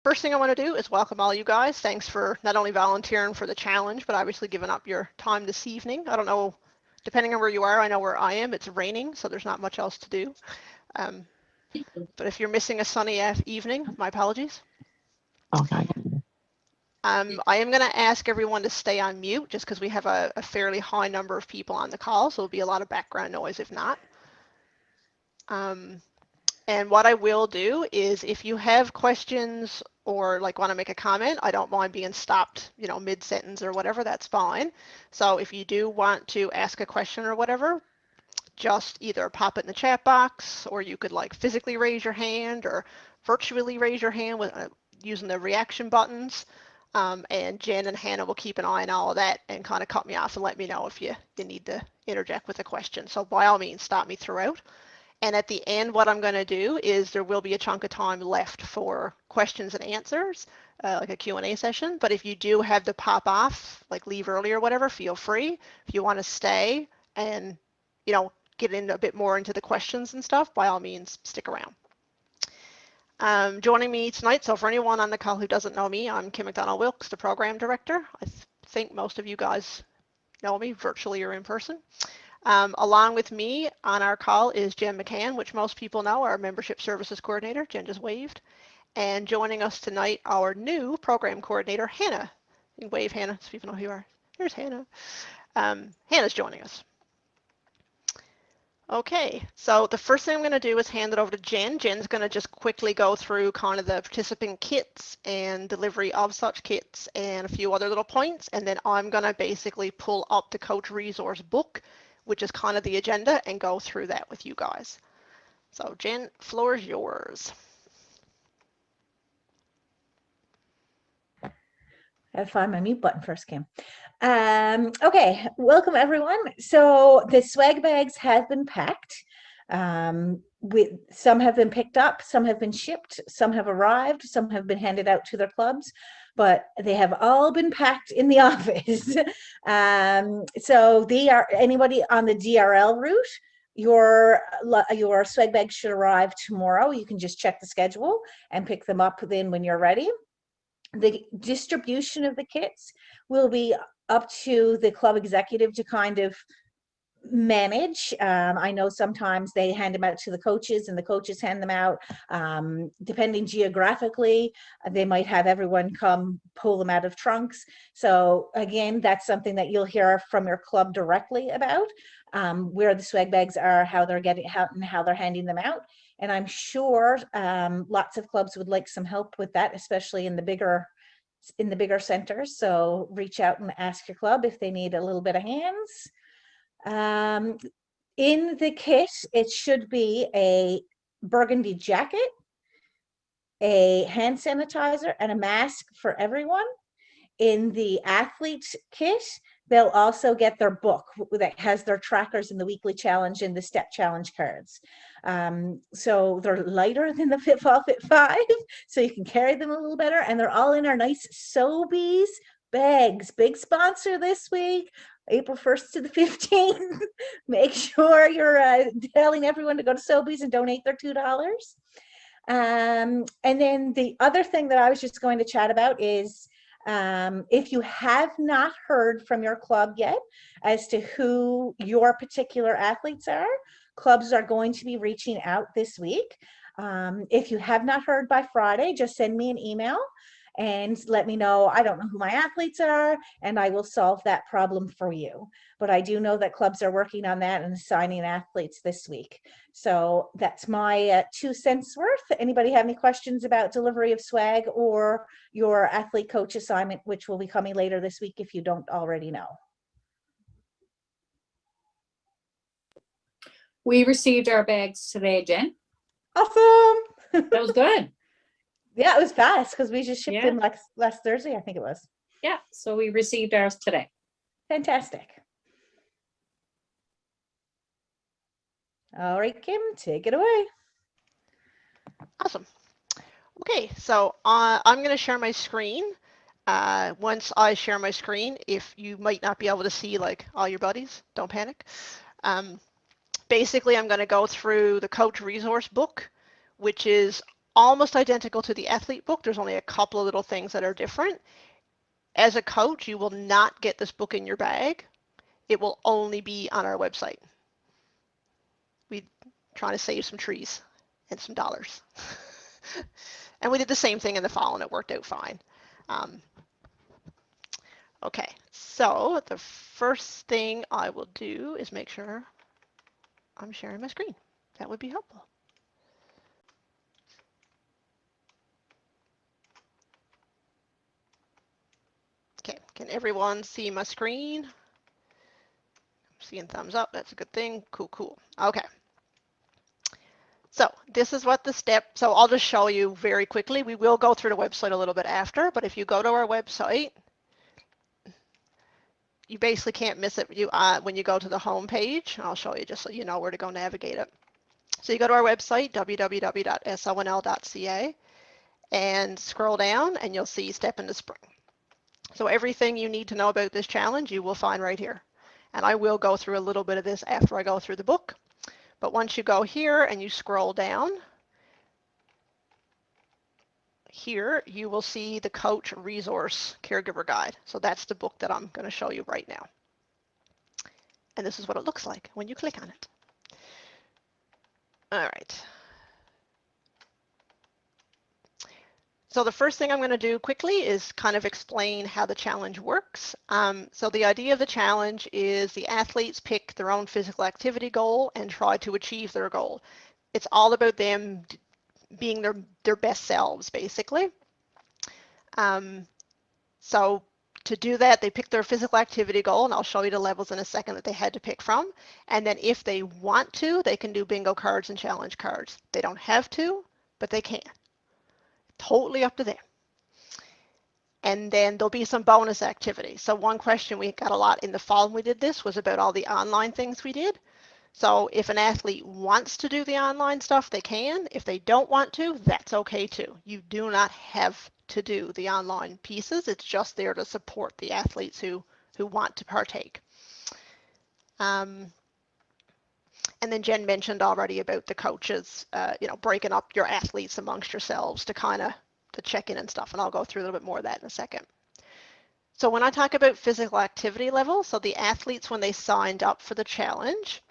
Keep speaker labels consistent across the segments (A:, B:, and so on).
A: First thing I want to do is welcome all you guys. Thanks for not only volunteering for the challenge, but obviously giving up your time this evening. I don't know, depending on where you are, I know where I am, it's raining, so there's not much else to do. Um, but if you're missing a sunny evening, my apologies.
B: Okay.
A: I am going to ask everyone to stay on mute just because we have a fairly high number of people on the call, so there'll be a lot of background noise if not. And what I will do is if you have questions or like want to make a comment, I don't mind being stopped, mid-sentence or whatever, that's fine. So if you do want to ask a question or whatever, just either pop it in the chat box or you could like physically raise your hand or virtually raise your hand with using the reaction buttons. And Jen and Hannah will keep an eye on all of that and kind of cut me off and let me know if you need to interject with a question. So by all means, stop me throughout. And at the end, what I'm going to do is there will be a chunk of time left for questions and answers, like a Q&A session. But if you do have to pop off, like leave early or whatever, feel free. If you want to stay and, get in a bit more into the questions and stuff, by all means, stick around. Joining me tonight, so for anyone on the call who doesn't know me, I'm Kim McDonald-Wilkes, the program director. I think most of you guys know me virtually or in person. Along with me on our call is Jen McCann, which most people know, our membership services coordinator. Jen just waved. And joining us tonight, our new program coordinator, Hannah. You can wave, Hannah, so people know who you are. There's Hannah. Hannah's joining us. Okay, so the first thing I'm going to do is hand it over to Jen. Jen's going to just quickly go through kind of the participant kits and delivery of such kits and a few other little points, and then I'm going to basically pull up the coach resource book, which is kind of the agenda, and go through that with you guys. So Jen, floor is yours.
C: I have to find my mute button first, Kim. Okay, welcome everyone. So the swag bags have been packed. Some have been picked up, some have been shipped, some have arrived, some have been handed out to their clubs, but they have all been packed in the office. So they are anybody on the DRL route. Your swag bags should arrive tomorrow. You can just check the schedule and pick them up then when you're ready. The distribution of the kits will be up to the club executive to kind of manage. I know sometimes they hand them out to the coaches and the coaches hand them out. Depending geographically, they might have everyone come pull them out of trunks. So again, that's something that you'll hear from your club directly about, where the swag bags are, how they're getting out and how they're handing them out. And I'm sure lots of clubs would like some help with that, especially in the bigger centers. So reach out and ask your club if they need a little bit of hands. In the kit, it should be a burgundy jacket, a hand sanitizer, and a mask for everyone. In the athlete kit, they'll also get their book that has their trackers in the weekly challenge and the step challenge cards. So they're lighter than the Fit 5, so you can carry them a little better, and they're all in our nice Sobeys bags. Big sponsor this week, April 1st to the 15th. Make sure you're telling everyone to go to Sobeys and donate their $2. And then the other thing that I was just going to chat about is if you have not heard from your club yet as to who your particular athletes are, clubs are going to be reaching out this week. If you have not heard by Friday, just send me an email and let me know. I don't know who my athletes are, and I will solve that problem for you. But I do know that clubs are working on that and assigning athletes this week. So that's my 2 cents worth. Anybody have any questions about delivery of swag or your athlete coach assignment, which will be coming later this week if you don't already know?
D: We received our bags today, Jen.
C: Awesome.
D: That was good.
C: Yeah, it was fast because we just shipped them like last Thursday, I think it was.
D: Yeah, so we received ours today.
C: Fantastic. All right, Kim, take it away.
A: Awesome. Okay, so I'm going to share my screen. Once I share my screen, if you might not be able to see like all your buddies, don't panic. Basically, I'm going to go through the coach resource book, which is almost identical to the athlete book. There's only a couple of little things that are different. As a coach, you will not get this book in your bag. It will only be on our website. We're trying to save some trees and some dollars. And we did the same thing in the fall, and it worked out fine. Okay, so the first thing I will do is make sure I'm sharing my screen. That would be helpful. Okay, can everyone see my screen? I'm seeing thumbs up, that's a good thing. Cool, cool. Okay. So this is what the step, so I'll just show you very quickly. We will go through the website a little bit after, but if you go to our website, you basically can't miss it when you go to the home page. I'll show you just so you know where to go navigate it. So you go to our website, www.sonl.ca, and scroll down and you'll see Step into Spring. So everything you need to know about this challenge you will find right here. And I will go through a little bit of this after I go through the book. But once you go here and you scroll down, here you will see the Coach Resource Caregiver Guide. So that's the book that I'm going to show you right now. And this is what it looks like when you click on it. All right. So the first thing I'm going to do quickly is kind of explain how the challenge works. So the idea of the challenge is the athletes pick their own physical activity goal and try to achieve their goal. It's all about them being their best selves, basically. So to do that, they pick their physical activity goal, and I'll show you the levels in a second that they had to pick from. And then if they want to, they can do bingo cards and challenge cards. They don't have to, but they can. Totally up to them. And then there'll be some bonus activities. So one question we got a lot in the fall when we did this was about all the online things we did. So if an athlete wants to do the online stuff, they can. If they don't want to, that's okay too. You do not have to do the online pieces. It's just there to support the athletes who want to partake. And then Jen mentioned already about the coaches, breaking up your athletes amongst yourselves to check in and stuff. And I'll go through a little bit more of that in a second. So when I talk about physical activity level, so the athletes, when they signed up for the challenge,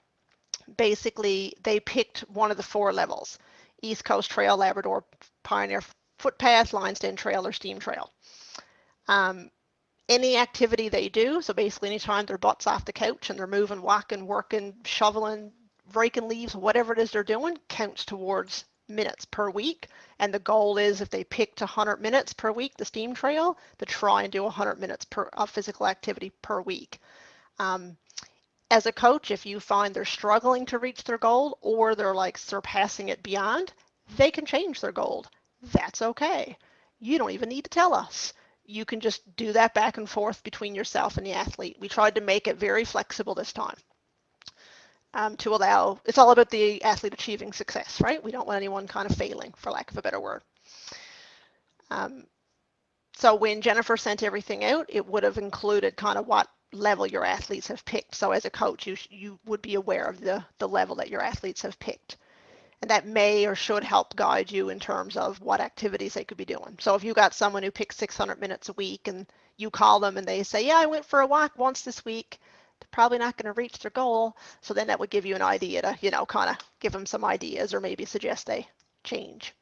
A: basically they picked one of the 4 levels: East Coast Trail, Labrador Pioneer Footpath, Lionsden Trail, or Steam Trail. Any activity they do, so basically anytime their butt's off the couch and they're moving, walking, working, shoveling, raking leaves, whatever it is they're doing, counts towards minutes per week. And the goal is, if they picked 100 minutes per week, the Steam Trail, to try and do 100 minutes of physical activity per week. As a coach, if you find they're struggling to reach their goal or they're like surpassing it beyond, they can change their goal. That's okay. You don't even need to tell us. You can just do that back and forth between yourself and the athlete. We tried to make it very flexible this time to allow, it's all about the athlete achieving success, right? We don't want anyone kind of failing, for lack of a better word. So when Jennifer sent everything out, it would have included kind of what level your athletes have picked. So as a coach, you would be aware of the level that your athletes have picked. And that may or should help guide you in terms of what activities they could be doing. So if you got someone who picks 600 minutes a week and you call them and they say, yeah, I went for a walk once this week, they're probably not going to reach their goal. So then that would give you an idea to, kind of give them some ideas or maybe suggest they change.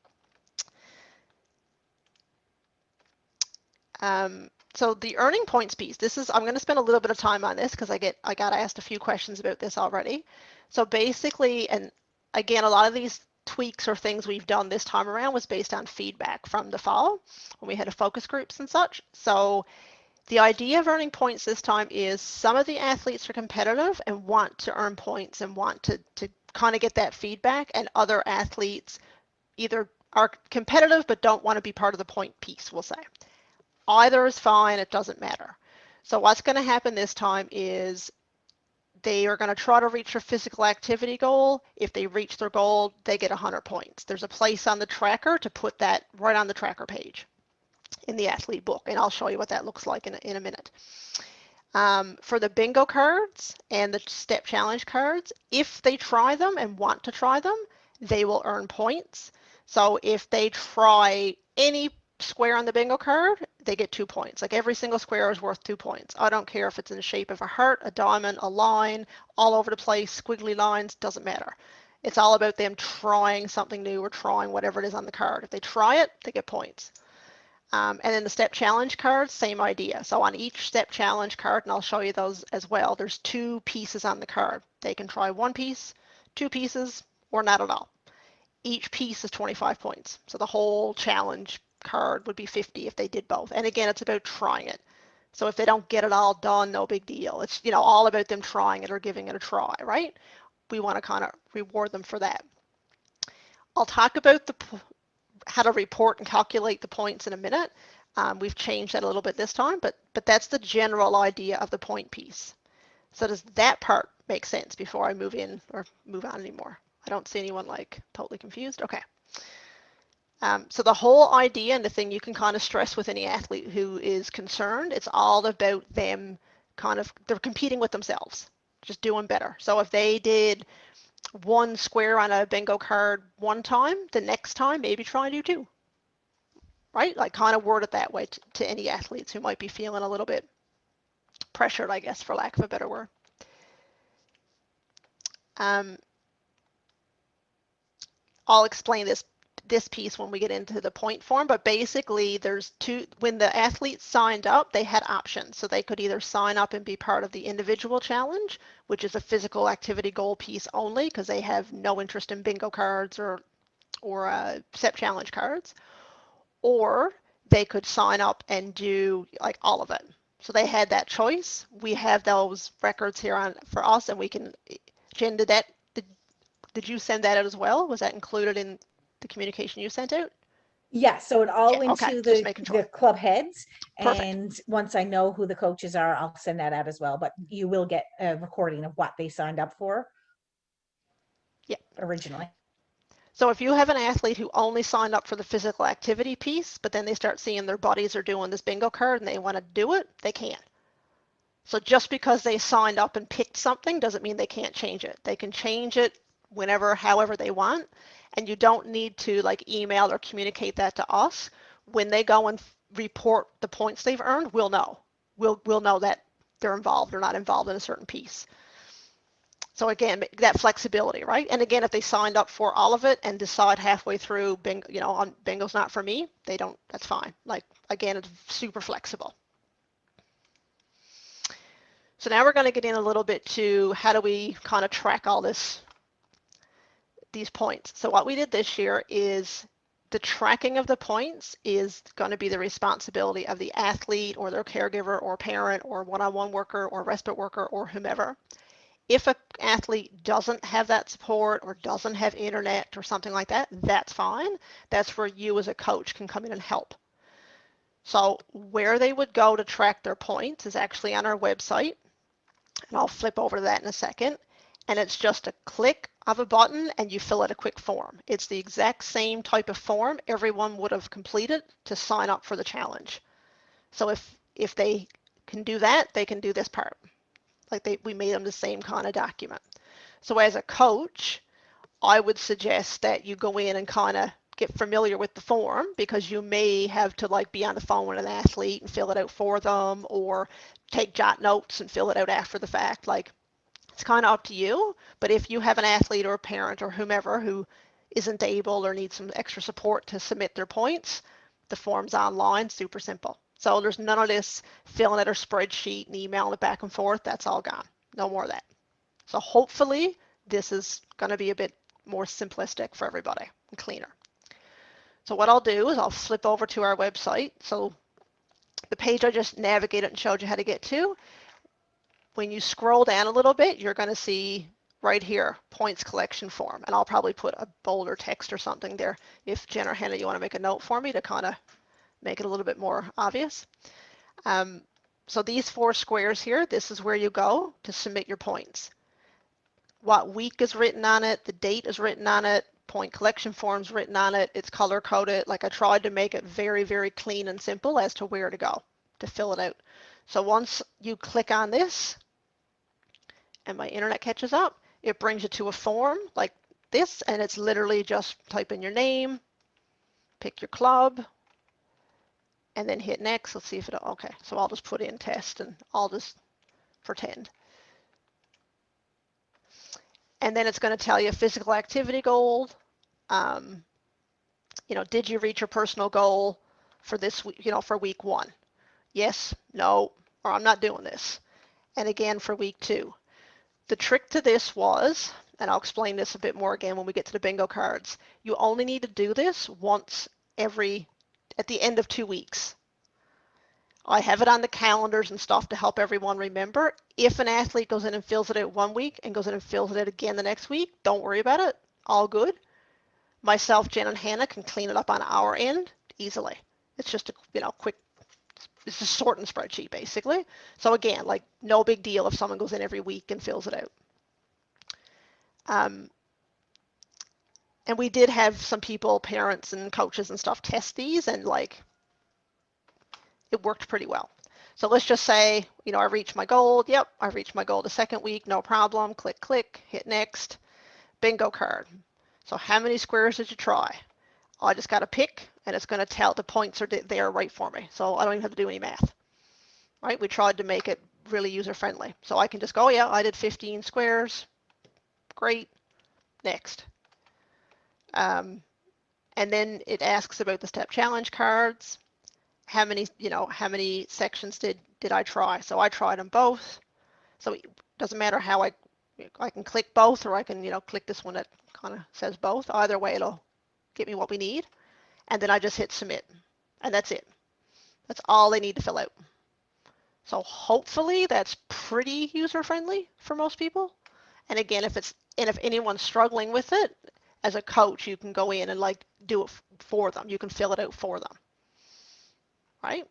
A: So the earning points piece, I'm going to spend a little bit of time on this because I got asked a few questions about this already. So basically, and again, a lot of these tweaks or things we've done this time around was based on feedback from the fall when we had a focus groups and such. So the idea of earning points this time is some of the athletes are competitive and want to earn points and want to kind of get that feedback, and other athletes either are competitive but don't want to be part of the point piece, we'll say. Either is fine, it doesn't matter. So what's going to happen this time is they are going to try to reach their physical activity goal. If they reach their goal, they get 100 points. There's a place on the tracker to put that right on the tracker page in the athlete book, and I'll show you what that looks like in a minute. For the bingo cards and the step challenge cards, if they try them and want to try them, they will earn points. So if they try any square on the bingo card, they get 2 points. Like every single square is worth 2 points. I don't care if it's in the shape of a heart, a diamond, a line, all over the place, squiggly lines, doesn't matter. It's all about them trying something new or trying whatever it is on the card. If they try it, they get points. And then the step challenge cards, same idea. So on each step challenge card, and I'll show you those as well, there's 2 pieces on the card. They can try 1 piece, 2 pieces, or not at all. Each piece is 25 points. So the whole challenge card would be 50 if they did both. And again, it's about trying it. So if they don't get it all done, no big deal. It's, you know, all about them trying it or giving it a try, right? We want to kind of reward them for that. I'll talk about how to report and calculate the points in a minute. We've changed that a little bit this time, but that's the general idea of the point piece. So does that part make sense before I move in or move on anymore? I don't see anyone like totally confused. Okay. So the whole idea and the thing you can kind of stress with any athlete who is concerned, it's all about them they're competing with themselves, just doing better. So if they did 1 square on a bingo card one time, the next time maybe try and do 2, right? Like kind of word it that way to any athletes who might be feeling a little bit pressured, I guess, for lack of a better word. I'll explain this piece when we get into the point form, but basically there's 2, when the athletes signed up, they had options. So they could either sign up and be part of the individual challenge, which is a physical activity goal piece only because they have no interest in bingo cards or step challenge cards, or they could sign up and do like all of it. So they had that choice. We have those records here for us, and we can, Jen, did you send that out as well? Was that included in the communication you sent out?
C: Yeah, so it all
A: Yeah,
C: went
A: okay,
C: to
A: just making
C: the
A: sure.
C: club heads,
A: Perfect.
C: and once I know who the coaches are, I'll send that out as well. But you will get a recording of what they signed up for.
A: Yeah.
C: Originally.
A: So if you have an athlete who only signed up for the physical activity piece, but then they start seeing their buddies are doing this bingo card and they want to do it, they can. So just because they signed up and picked something doesn't mean they can't change it. They can change it whenever, however they want, and you don't need to like email or communicate that to us. When they go and report the points they've earned, we'll know. We'll know that they're involved or not involved in a certain piece. So again, that flexibility, right? And again, if they signed up for all of it and decide halfway through, bingo's not for me, they don't, that's fine. Like, again, it's super flexible. So now we're going to get in a little bit to how do we kind of track all these points. So what we did this year is the tracking of the points is going to be the responsibility of the athlete or their caregiver or parent or one-on-one worker or respite worker or whomever. If an athlete doesn't have that support or doesn't have internet or something like that, that's fine. That's where you as a coach can come in and help. So where they would go to track their points is actually on our website. And I'll flip over to that in a second. And it's just a click of a button and you fill out a quick form. It's the exact same type of form everyone would have completed to sign up for the challenge. So if they can do that, they can do this part. Like we made them the same kind of document. So as a coach, I would suggest that you go in and kind of get familiar with the form because you may have to like be on the phone with an athlete and fill it out for them or take jot notes and fill it out after the fact. Like it's kind of up to you. But if you have an athlete or a parent or whomever who isn't able or needs some extra support to submit their points, the form's online, super simple. So there's none of this filling out a spreadsheet and emailing it back and forth. That's all gone. No more of that. So hopefully this is going to be a bit more simplistic for everybody and cleaner. So what I'll do is I'll flip over to our website. So the page I just navigated and showed you how to get to, when you scroll down a little bit, you're going to see right here, points collection form. And I'll probably put a bolder text or something there if Jen or Hannah, you want to make a note for me to kind of make it a little bit more obvious. So these 4 squares here, this is where you go to submit your points. What week is written on it, the date is written on it, point collection form's written on it, it's color coded. Like I tried to make it very, very clean and simple as to where to go to fill it out. So once you click on this and my internet catches up, it brings you to a form like this, and it's literally just type in your name, pick your club, and then hit next. Let's see if it'll, okay, so I'll just put in test and I'll just pretend. And then it's going to tell you physical activity goal. Did you reach your personal goal for this week, for week 1? Yes, no, or I'm not doing this. And again for week 2. The trick to this was, and I'll explain this a bit more again when we get to the bingo cards, you only need to do this once at the end of 2 weeks. I have it on the calendars and stuff to help everyone remember. If an athlete goes in and fills it out 1 week and goes in and fills it out again the next week, don't worry about it. All good. Myself, Jen, and Hannah can clean it up on our end easily. It's just a quick, it's a sorting spreadsheet basically. So again, like no big deal if someone goes in every week and fills it out. And we did have some people, parents and coaches and stuff, test these, and like it worked pretty well. So let's just say, I reached my goal. Yep, I reached my goal the second week, no problem. Click, click, hit next. Bingo card. So how many squares did you try? I just got to pick, and it's going to tell the points are there right for me. So I don't even have to do any math. Right? We tried to make it really user-friendly. So I can just go, yeah, I did 15 squares. Great. Next. And then it asks about the step challenge cards. How many sections did I try? So I tried them both. So it doesn't matter how I can click both, or I can, click this one that kind of says both. Either way, it'll get me what we need. And then I just hit submit. And that's it. That's all they need to fill out. So hopefully that's pretty user-friendly for most people. And again, if anyone's struggling with it, as a coach, you can go in and do it for them. You can fill it out for them. Right?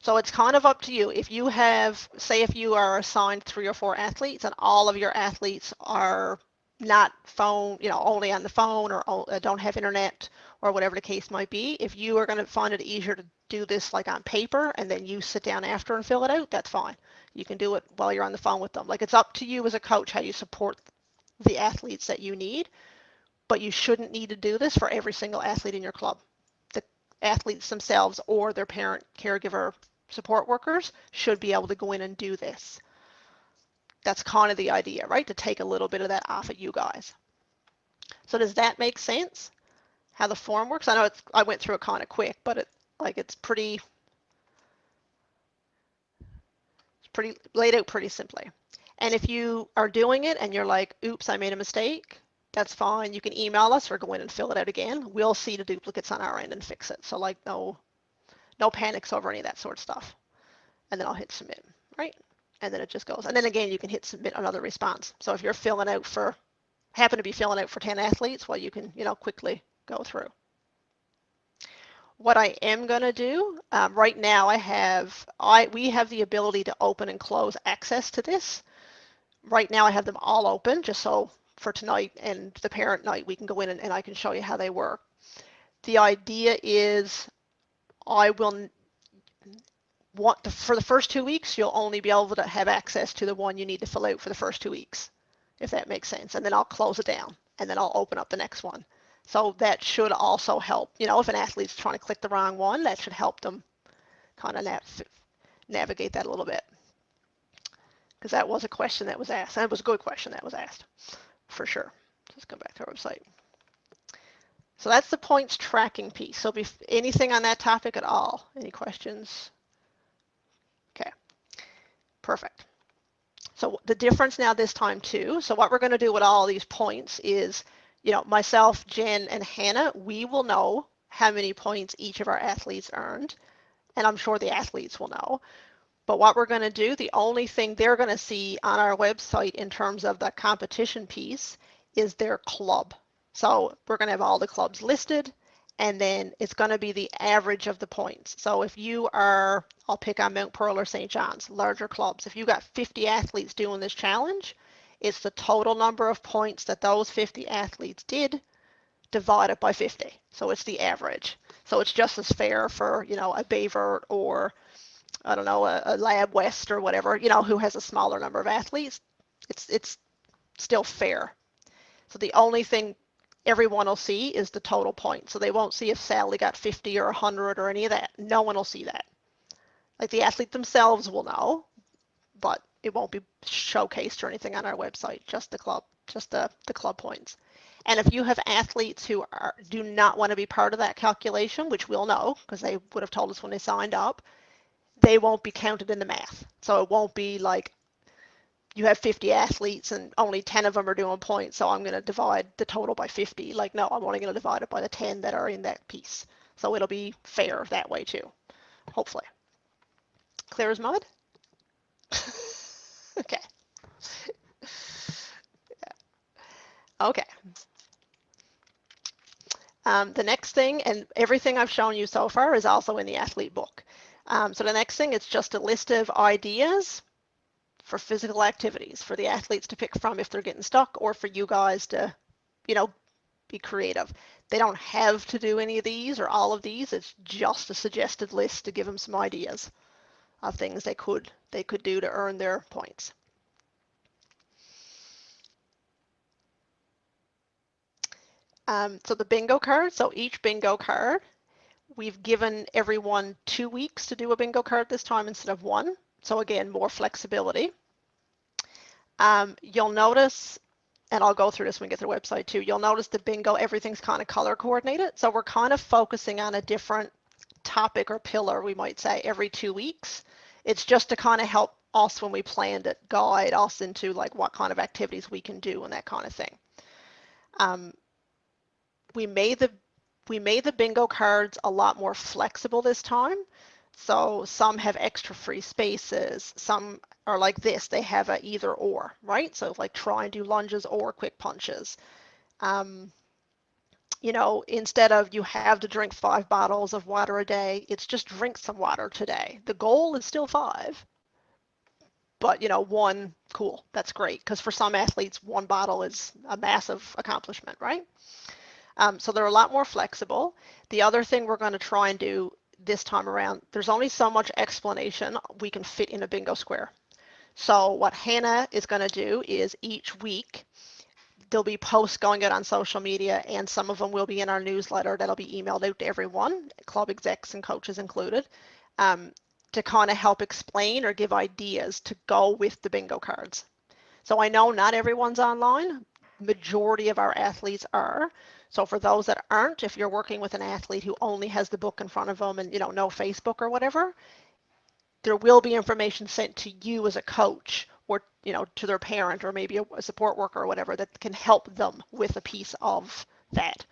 A: So it's kind of up to you. If you have, say if you are assigned 3 or 4 athletes and all of your athletes are not phone, only on the phone, or don't have internet, or whatever the case might be, if you are going to find it easier to do this on paper and then you sit down after and fill it out, that's fine. You can do it while you're on the phone with them. It's up to you as a coach how you support the athletes that you need, but you shouldn't need to do this for every single athlete in your club. The athletes themselves or their parent, caregiver, support workers should be able to go in and do this. That's kind of the idea, right? To take a little bit of that off of you guys. So does that make sense? How the form works? I know I went through it kind of quick, but it's pretty laid out pretty simply. And if you are doing it and you're like, oops, I made a mistake, that's fine. You can email us or go in and fill it out again. We'll see the duplicates on our end and fix it. So no panics over any of that sort of stuff. And then I'll hit submit, right? And then it just goes. And then again, you can hit submit another response. So if you're happen to be filling out for 10 athletes, well, you can, quickly go through. What I am going to do, right now we have the ability to open and close access to this. Right now I have them all open, just so for tonight and the parent night, we can go in and I can show you how they work. The idea is for the first 2 weeks, you'll only be able to have access to the one you need to fill out for the first 2 weeks, if that makes sense. And then I'll close it down, and then I'll open up the next one. So that should also help. If an athlete's trying to click the wrong one, that should help them kind of navigate that a little bit. Because that was a question that was asked, and it was a good question that was asked, for sure. Let's go back to our website. So that's the points tracking piece. So anything on that topic at all? Any questions? Okay, perfect. So the difference now this time too, so what we're going to do with all these points is, myself, Jen, and Hannah, we will know how many points each of our athletes earned, and I'm sure the athletes will know. But what we're going to do, the only thing they're going to see on our website in terms of the competition piece is their club. So we're going to have all the clubs listed, and then it's going to be the average of the points. So if you are, I'll pick on Mount Pearl or St. John's, larger clubs. If you got 50 athletes doing this challenge, it's the total number of points that those 50 athletes did divided by 50. So it's the average. So it's just as fair for, a Bayvert or, I don't know, a Lab West or whatever, who has a smaller number of athletes. It's still fair. So the only thing everyone will see is the total point. So they won't see if Sally got 50 or 100 or any of that. No one will see that. Like the athlete themselves will know, but it won't be showcased or anything on our website, just the club, just the club points. And if you have athletes who do not want to be part of that calculation, which we'll know because they would have told us when they signed up, they won't be counted in the math. So it won't be like you have 50 athletes and only 10 of them are doing points, so I'm going to divide the total by 50. Like, no, I'm only going to divide it by the 10 that are in that piece. So it'll be fair that way too, hopefully. Clear as mud? Okay. Okay. The next thing, and everything I've shown you so far is also in the athlete book. So the next thing, it's just a list of ideas for physical activities for the athletes to pick from if they're getting stuck, or for you guys to, be creative. They don't have to do any of these or all of these. It's just a suggested list to give them some ideas of things they could do to earn their points. So the bingo card, so each bingo card, we've given everyone 2 weeks to do a bingo card this time instead of 1. So again, more flexibility. You'll notice, and I'll go through this when we get to the website too, you'll notice the bingo, everything's kind of color coordinated. So we're kind of focusing on a different topic or pillar, we might say, every 2 weeks. It's just to kind of help us when we planned it, guide us into like what kind of activities we can do and that kind of thing. We made the bingo cards a lot more flexible this time. So some have extra free spaces. Some are like this. They have a either or, right? So like try and do lunges or quick punches. Instead of you have to drink 5 bottles of water a day, it's just drink some water today. The goal is still 5. But, 1, cool, that's great. Because for some athletes, 1 bottle is a massive accomplishment, right? So they're a lot more flexible. The other thing we're going to try and do this time around, there's only so much explanation we can fit in a bingo square. So what Hannah is going to do is each week there'll be posts going out on social media, and some of them will be in our newsletter that'll be emailed out to everyone, club execs and coaches included, to kind of help explain or give ideas to go with the bingo cards. So I know not everyone's online. Majority of our athletes are. So for those that aren't, if you're working with an athlete who only has the book in front of them and no Facebook or whatever, there will be information sent to you as a coach or to their parent or maybe a support worker or whatever that can help them with a piece of that.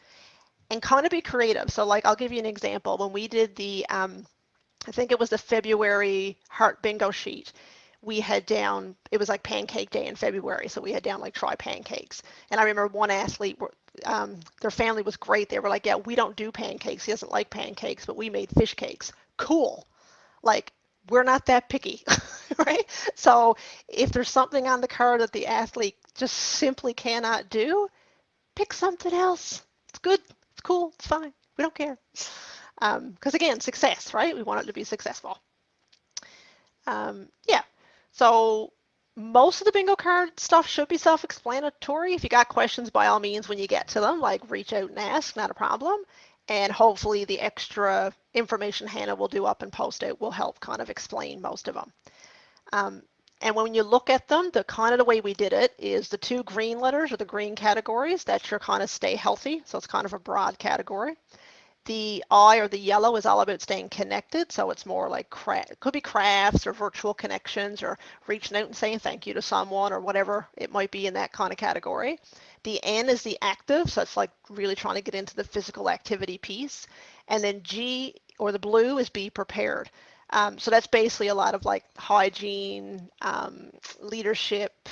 A: And kind of be creative. So like I'll give you an example. When we did the I think it was the February heart bingo sheet, we had down, it was like pancake day in February, so we had down like try pancakes. And I remember one athlete, their family was great. They were like, yeah, we don't do pancakes. He doesn't like pancakes, but we made fish cakes. Cool. Like, we're not that picky, right? So if there's something on the card that the athlete just simply cannot do, pick something else. It's good. It's cool. It's fine. We don't care. Because again, success, right? We want it to be successful. Yeah. So most of the bingo card stuff should be self-explanatory. If you got questions, by all means, when you get to them, like reach out and ask, not a problem. And hopefully the extra information Hannah will do up and post it will help kind of explain most of them. And when you look at them, the kind of the way we did it is the 2 green letters or the green categories, that's your kind of stay healthy. So it's kind of a broad category. The I or the yellow is all about staying connected. So it's more like it could be crafts or virtual connections or reaching out and saying thank you to someone or whatever it might be in that kind of category. The N is the active. So it's like really trying to get into the physical activity piece. And then G or the blue is be prepared. So that's basically a lot of like hygiene, leadership,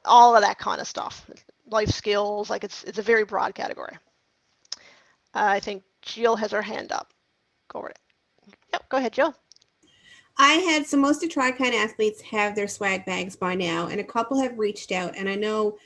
A: all of that kind of stuff. Life skills, like it's a very broad category. I think Jill has her hand up. Go over it. Yep, go ahead, Jill.
B: So most of Tri-Kind athletes have their swag bags by now, and a couple have reached out, and I know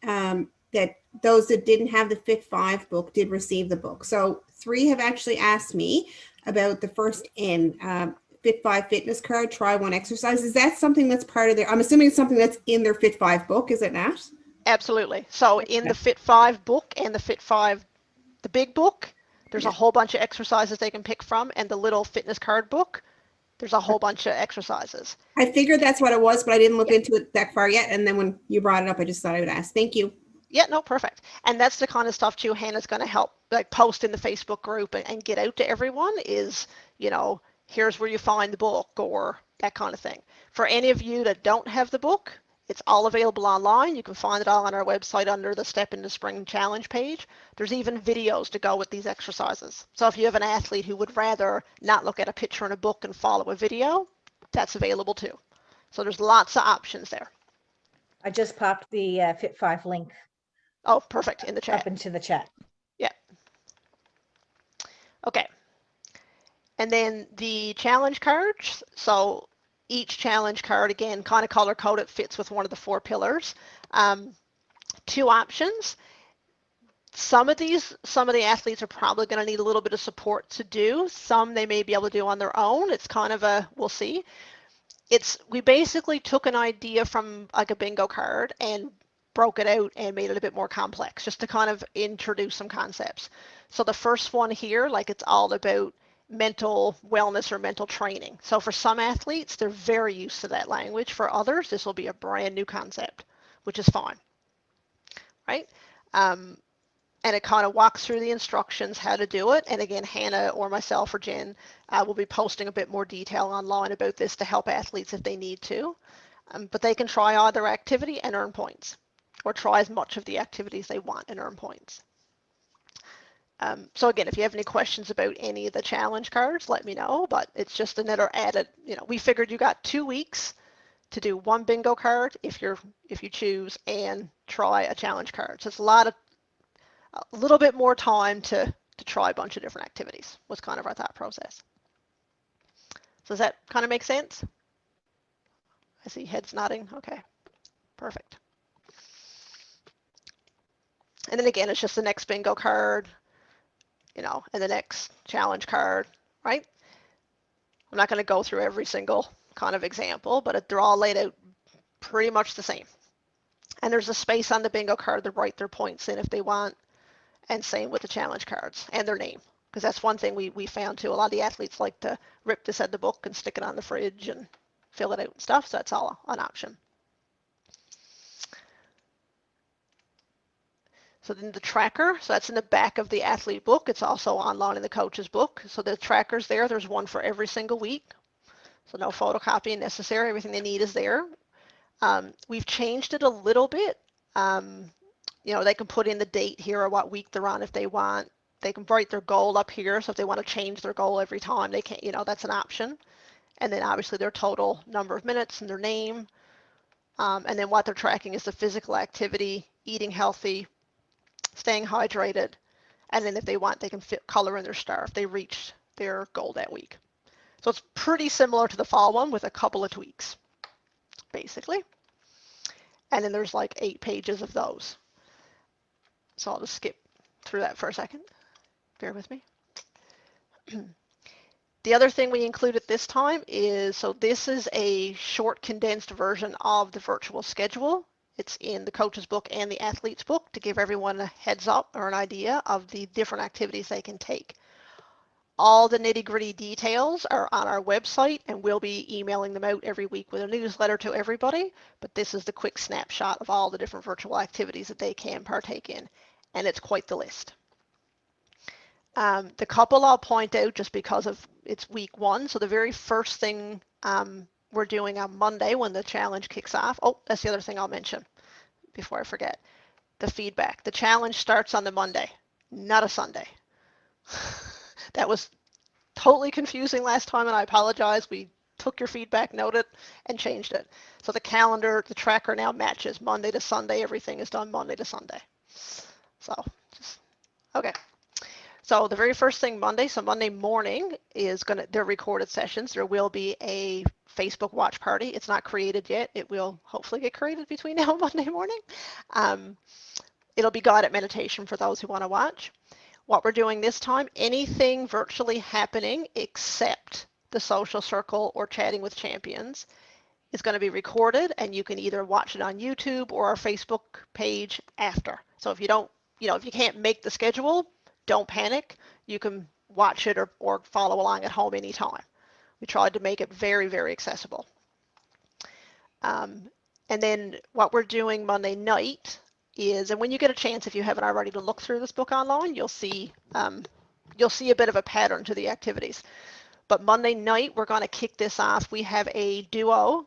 B: that those that didn't have the Fit 5 book did receive the book. So 3 have actually asked me about the first Fit 5 fitness card, Try One Exercise. Is that something that's part of I'm assuming it's something that's in their Fit 5 book, is it not?
A: Absolutely. So in the Fit 5 book and the Fit 5, the big book, there's a whole bunch of exercises they can pick from, and the little fitness card book, there's a whole bunch of exercises.
B: I figured that's what it was, but I didn't look into it that far yet. And then when you brought it up, I just thought I would ask. Thank you.
A: Yeah, no, perfect. And that's the kind of stuff too Hannah's going to help like post in the Facebook group and get out to everyone is, you know, here's where you find the book or that kind of thing. For any of you that don't have the book, it's all available online. You can find it all on our website under the Step into Spring Challenge page. There's even videos to go with these exercises. So if you have an athlete who would rather not look at a picture in a book and follow a video, that's available too. So there's lots of options there.
C: I just popped the Fit 5 link
A: Oh, perfect, in the chat.
C: up into the chat.
A: Yeah. Okay. And then the challenge cards. So each challenge card, again, kind of color coded, fits with one of the 4 pillars. 2 options. Some of the athletes are probably going to need a little bit of support to do. Some they may be able to do on their own. It's kind of a, we'll see. We basically took an idea from like a bingo card and broke it out and made it a bit more complex just to kind of introduce some concepts. So the first one here, like it's all about mental wellness or mental training. So for some athletes, they're very used to that language. For others, this will be a brand new concept, which is fine, right? And it kind of walks through the instructions, how to do it. And again, Hannah or myself or Jen will be posting a bit more detail online about this to help athletes if they need to. But they can try either activity and earn points, or try as much of the activities they want and earn points. So again, if you have any questions about any of the challenge cards, let me know, but it's just another added, you know, we figured you got 2 weeks to do one bingo card if you choose and try a challenge card. So it's a little bit more time to try a bunch of different activities was kind of our thought process. So does that kind of make sense? I see heads nodding. Okay, perfect. And then again, it's just the next bingo card, you know, and the next challenge card, right? I'm not going to go through every single kind of example, but they're all laid out pretty much the same. And there's a space on the bingo card to write their points in if they want, and same with the challenge cards and their name, because that's one thing we found too. A lot of the athletes like to rip this out of the book and stick it on the fridge and fill it out and stuff, so that's all an option. So then the tracker, so that's in the back of the athlete book. It's also online in the coach's book. So the tracker's there. There's one for every single week. So no photocopying necessary. Everything they need is there. We've changed it a little bit. You know, they can put in the date here or what week they're on if they want. They can write their goal up here. So if they want to change their goal every time, they can, you know, that's an option. And then obviously their total number of minutes and their name. And then what they're tracking is the physical activity, eating healthy, staying hydrated, and then if they want, they can color in their star if they reached their goal that week. So it's pretty similar to the fall one with a couple of tweaks, basically. And then there's like 8 pages of those. So I'll just skip through that for a second. Bear with me. The other thing we included this time is, so this is a short condensed version of the virtual schedule. It's in the coach's book and the athlete's book to give everyone a heads up or an idea of the different activities they can take. All the nitty-gritty details are on our website, and we'll be emailing them out every week with a newsletter to everybody, but this is the quick snapshot of all the different virtual activities that they can partake in, and it's quite the list. The couple I'll point out just because of it's week 1, so the very first thing we're doing on Monday when the challenge kicks off. Oh, that's the other thing I'll mention before I forget. The feedback. The challenge starts on the Monday, not a Sunday. That was totally confusing last time, and I apologize. We took your feedback, noted, and changed it. So the calendar, the tracker now matches Monday to Sunday. Everything is done Monday to Sunday. So just, okay. So the very first thing Monday, so Monday morning is they're recorded sessions. There will be a Facebook watch party. It's not created yet. It will hopefully get created between now and Monday morning. It'll be guided meditation for those who want to watch. What we're doing this time, anything virtually happening except the social circle or chatting with champions, is going to be recorded, and you can either watch it on YouTube or our Facebook page after. So if you don't, if you can't make the schedule, don't panic. You can watch it or follow along at home anytime. We tried to make it very, very accessible. And then what we're doing Monday night is, and when you get a chance, if you haven't already, to look through this book online, you'll see a bit of a pattern to the activities. But Monday night, we're going to kick this off. We have a duo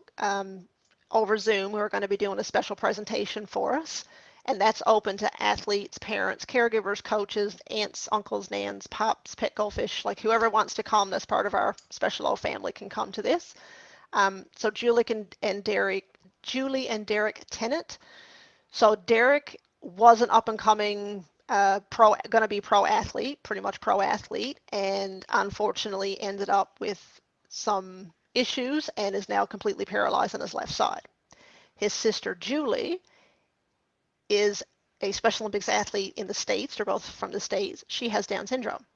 A: over Zoom who are going to be doing a special presentation for us. And that's open to athletes, parents, caregivers, coaches, aunts, uncles, nans, pops, pet goldfish, like whoever wants to come that's part of our Special O family can come to this. So Julie and Derek Tennant. So Derek was an up-and-coming going to be pro athlete, pretty much pro athlete, and unfortunately ended up with some issues and is now completely paralyzed on his left side. His sister Julie is a Special Olympics athlete in the States. They're both from the States. She has Down syndrome.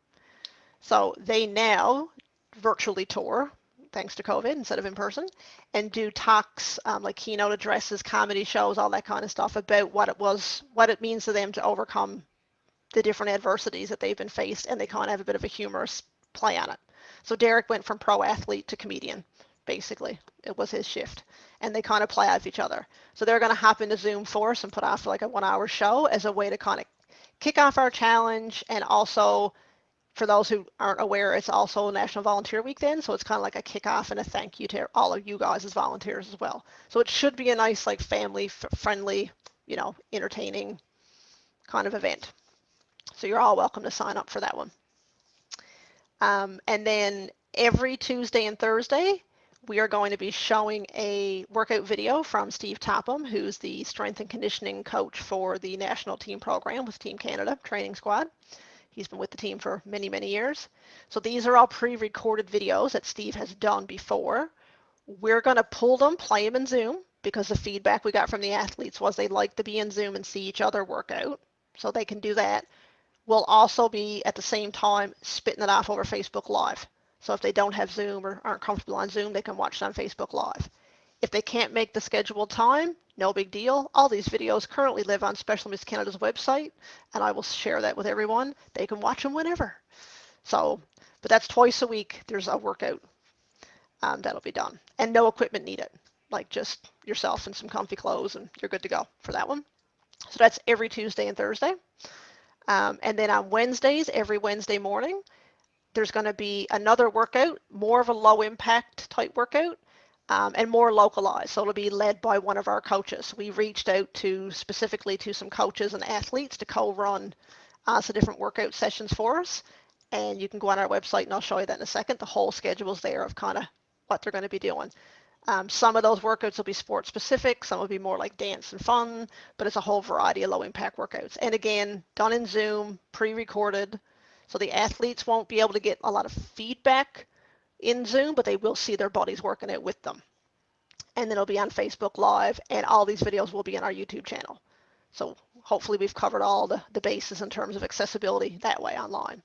A: So they now virtually tour, thanks to COVID, instead of in person, and do talks, like keynote addresses, comedy shows, all that kind of stuff about what it means to them to overcome the different adversities that they've been faced, and they kind of have a bit of a humorous play on it. So Derek went from pro athlete to comedian, basically. It was his shift. And they kind of play off each other. So they're going to hop into Zoom for us and put off like a 1-hour show as a way to kind of kick off our challenge. And also, for those who aren't aware, it's also National Volunteer Week then. So it's kind of like a kickoff and a thank you to all of you guys as volunteers as well. So it should be a nice, like, family-friendly, entertaining kind of event. So you're all welcome to sign up for that one. And then every Tuesday and Thursday, we are going to be showing a workout video from Steve Topham, who's the strength and conditioning coach for the national team program with Team Canada training squad. He's been with the team for many, many years. So these are all pre-recorded videos that Steve has done before. We're going to pull them, play them in Zoom, because the feedback we got from the athletes was they like to be in Zoom and see each other work out. So they can do that. We'll also be at the same time spitting it off over Facebook Live. So if they don't have Zoom or aren't comfortable on Zoom, they can watch it on Facebook Live. If they can't make the scheduled time, no big deal. All these videos currently live on Special Olympics Canada's website, and I will share that with everyone. They can watch them whenever. So, but that's twice a week. There's a workout that'll be done, and no equipment needed, like just yourself and some comfy clothes, and you're good to go for that one. So that's every Tuesday and Thursday. And then on Wednesdays, every Wednesday morning, there's going to be another workout, more of a low impact type workout, and more localized. So it'll be led by one of our coaches. We reached out specifically to some coaches and athletes to co-run some different workout sessions for us. And you can go on our website and I'll show you that in a second. The whole schedule's there of kind of what they're going to be doing. Some of those workouts will be sport specific, some will be more like dance and fun, but it's a whole variety of low impact workouts. And again, done in Zoom, pre-recorded, so the athletes won't be able to get a lot of feedback in Zoom, but they will see their buddies working it with them. And then it'll be on Facebook Live, and all these videos will be on our YouTube channel. So hopefully we've covered all the bases in terms of accessibility that way online.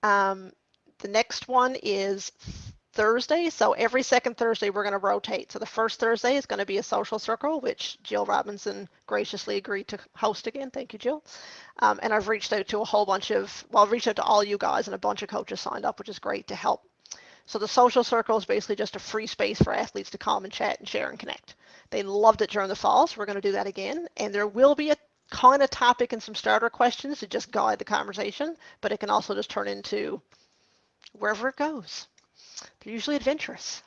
A: The next one is Thursday. So every second Thursday, we're going to rotate. So the first Thursday is going to be a social circle, which Jill Robinson graciously agreed to host again. Thank you, Jill. And I've reached out to I've reached out to all you guys, and a bunch of coaches signed up, which is great to help. So the social circle is basically just a free space for athletes to come and chat and share and connect. They loved it during the fall, so we're going to do that again. And there will be a kind of topic and some starter questions to just guide the conversation, but it can also just turn into wherever it goes. They're usually adventurous.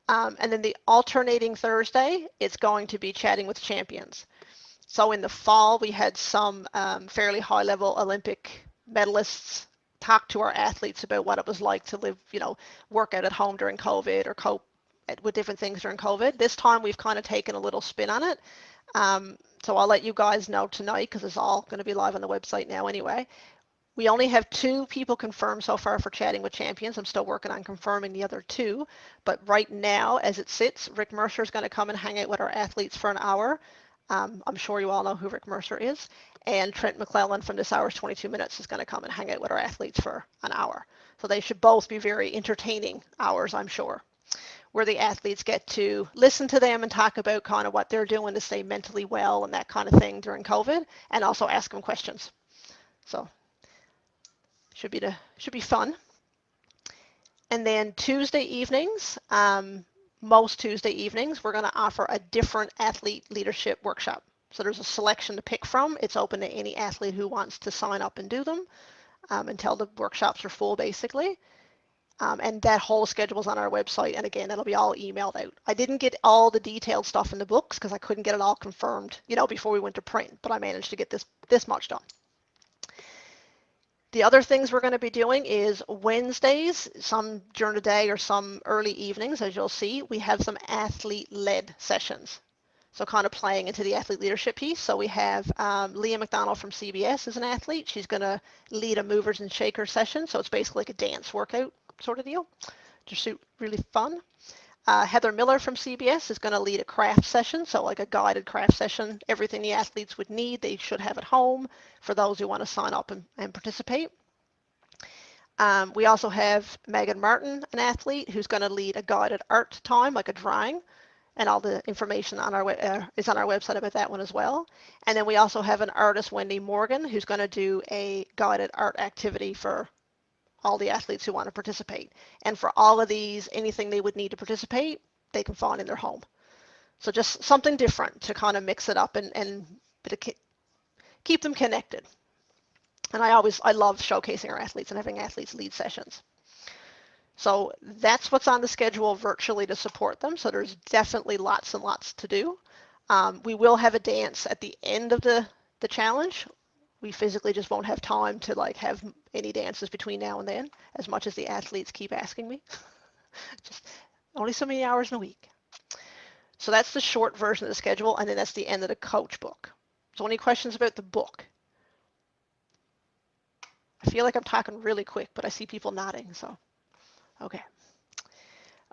A: And then the alternating Thursday, it's going to be chatting with champions. So in the fall, we had some fairly high-level Olympic medalists talk to our athletes about what it was like to live, work out at home during COVID or cope with different things during COVID. This time, we've kind of taken a little spin on it. So I'll let you guys know tonight, because it's all going to be live on the website now anyway. We only have 2 people confirmed so far for chatting with champions. I'm still working on confirming the other 2. But right now, as it sits, Rick Mercer is going to come and hang out with our athletes for an hour. I'm sure you all know who Rick Mercer is. And Trent McClellan from This Hour's 22 Minutes is going to come and hang out with our athletes for an hour. So they should both be very entertaining hours, I'm sure. where the athletes get to listen to them and talk about kind of what they're doing to stay mentally well and that kind of thing during COVID, and also ask them questions. So should be fun. And then Tuesday evenings, most Tuesday evenings, we're going to offer a different athlete leadership workshop. So there's a selection to pick from. It's open to any athlete who wants to sign up and do them until the workshops are full, basically. And that whole schedule is on our website. And again, it'll be all emailed out. I didn't get all the detailed stuff in the books because I couldn't get it all confirmed, before we went to print, but I managed to get this much done. The other things we're going to be doing is Wednesdays, some during the day or some early evenings, as you'll see, we have some athlete-led sessions. So kind of playing into the athlete leadership piece. So we have Leah McDonald from CBS is an athlete. She's going to lead a movers and shakers session. So it's basically like a dance workout sort of deal. Just really fun. Heather Miller from CBS is going to lead a craft session, so like a guided craft session. Everything the athletes would need, they should have at home for those who want to sign up and participate. We also have Megan Martin, an athlete, who's going to lead a guided art time, like a drawing, and all the information on is on our website about that one as well. And then we also have an artist, Wendy Morgan, who's going to do a guided art activity for all the athletes who want to participate. And for all of these, anything they would need to participate, they can find in their home. So just something different to kind of mix it up and keep them connected. And I love showcasing our athletes and having athletes lead sessions. So that's what's on the schedule virtually to support them. So there's definitely lots and lots to do. We will have a dance at the end of the challenge. We physically just won't have time to have any dances between now and then, as much as the athletes keep asking me. Just only so many hours in a week. So that's the short version of the schedule, and then that's the end of the coach book. So any questions about the book? I feel like I'm talking really quick, but I see people nodding, so okay.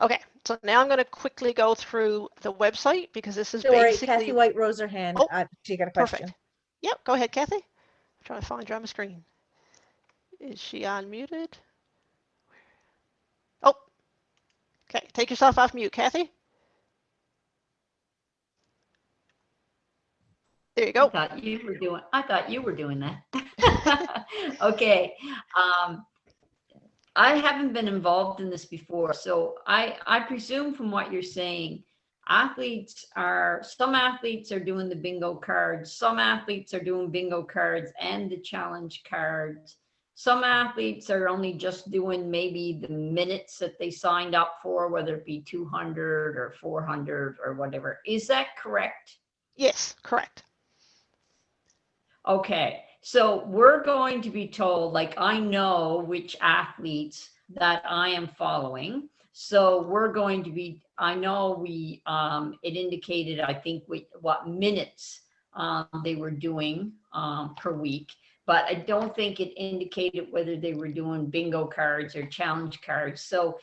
A: Okay, so now I'm going to quickly go through the website because this is
C: Sorry,
A: basically...
C: Kathy White rose her hand.
A: Oh,
C: she got a question.
A: Perfect. Yep, go ahead, Kathy. I'm trying to find you on my screen. Is she unmuted? Oh, okay. Take yourself off mute, Kathy. There you go.
E: I thought you were doing that. Okay. I haven't been involved in this before, so I presume from what you're saying, some athletes are doing the bingo cards, some athletes are doing bingo cards and the challenge cards. Some athletes are only just doing maybe the minutes that they signed up for, whether it be 200 or 400 or whatever. Is that correct?
A: Yes, correct.
E: Okay, so we're going to be told, I know which athletes that I am following. So we're going to be, I know it indicated, I think, what minutes they were doing per week, but I don't think it indicated whether they were doing bingo cards or challenge cards. So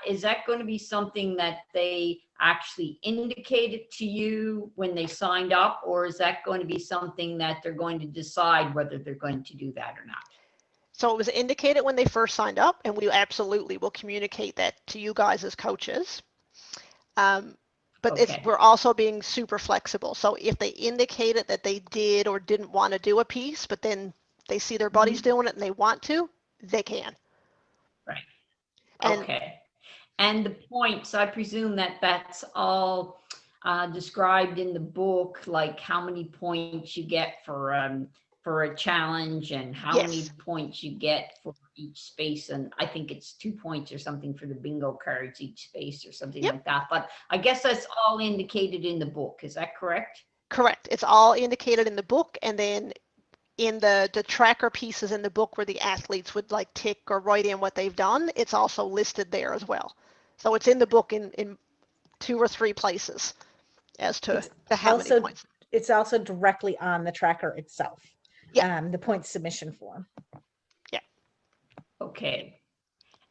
E: is that going to be something that they actually indicated to you when they signed up, or is that going to be something that they're going to decide whether they're going to do that or not?
A: So it was indicated when they first signed up, and we absolutely will communicate that to you guys as coaches. But
E: Okay.
A: we're also being super flexible. So if they indicated that they did or didn't want to do a piece, but then they see their buddies doing it and they want to, they can.
E: Right.
A: And,
E: okay. And the points, I presume that's all described in the book, like how many points you get for a challenge and how
A: Yes.
E: many points you get for each space. And I think it's 2 points or something for the bingo cards each space or something
A: Yep.
E: like that. But I guess that's all indicated in the book. Is that correct?
A: Correct. It's all indicated in the book, and then in the tracker pieces in the book where the athletes would tick or write in what they've done, it's also listed there as well. So it's in the book in 2 or 3 places as to how many points.
C: It's also directly on the tracker itself.
A: Yeah.
C: The point submission form.
A: Yeah.
E: Okay.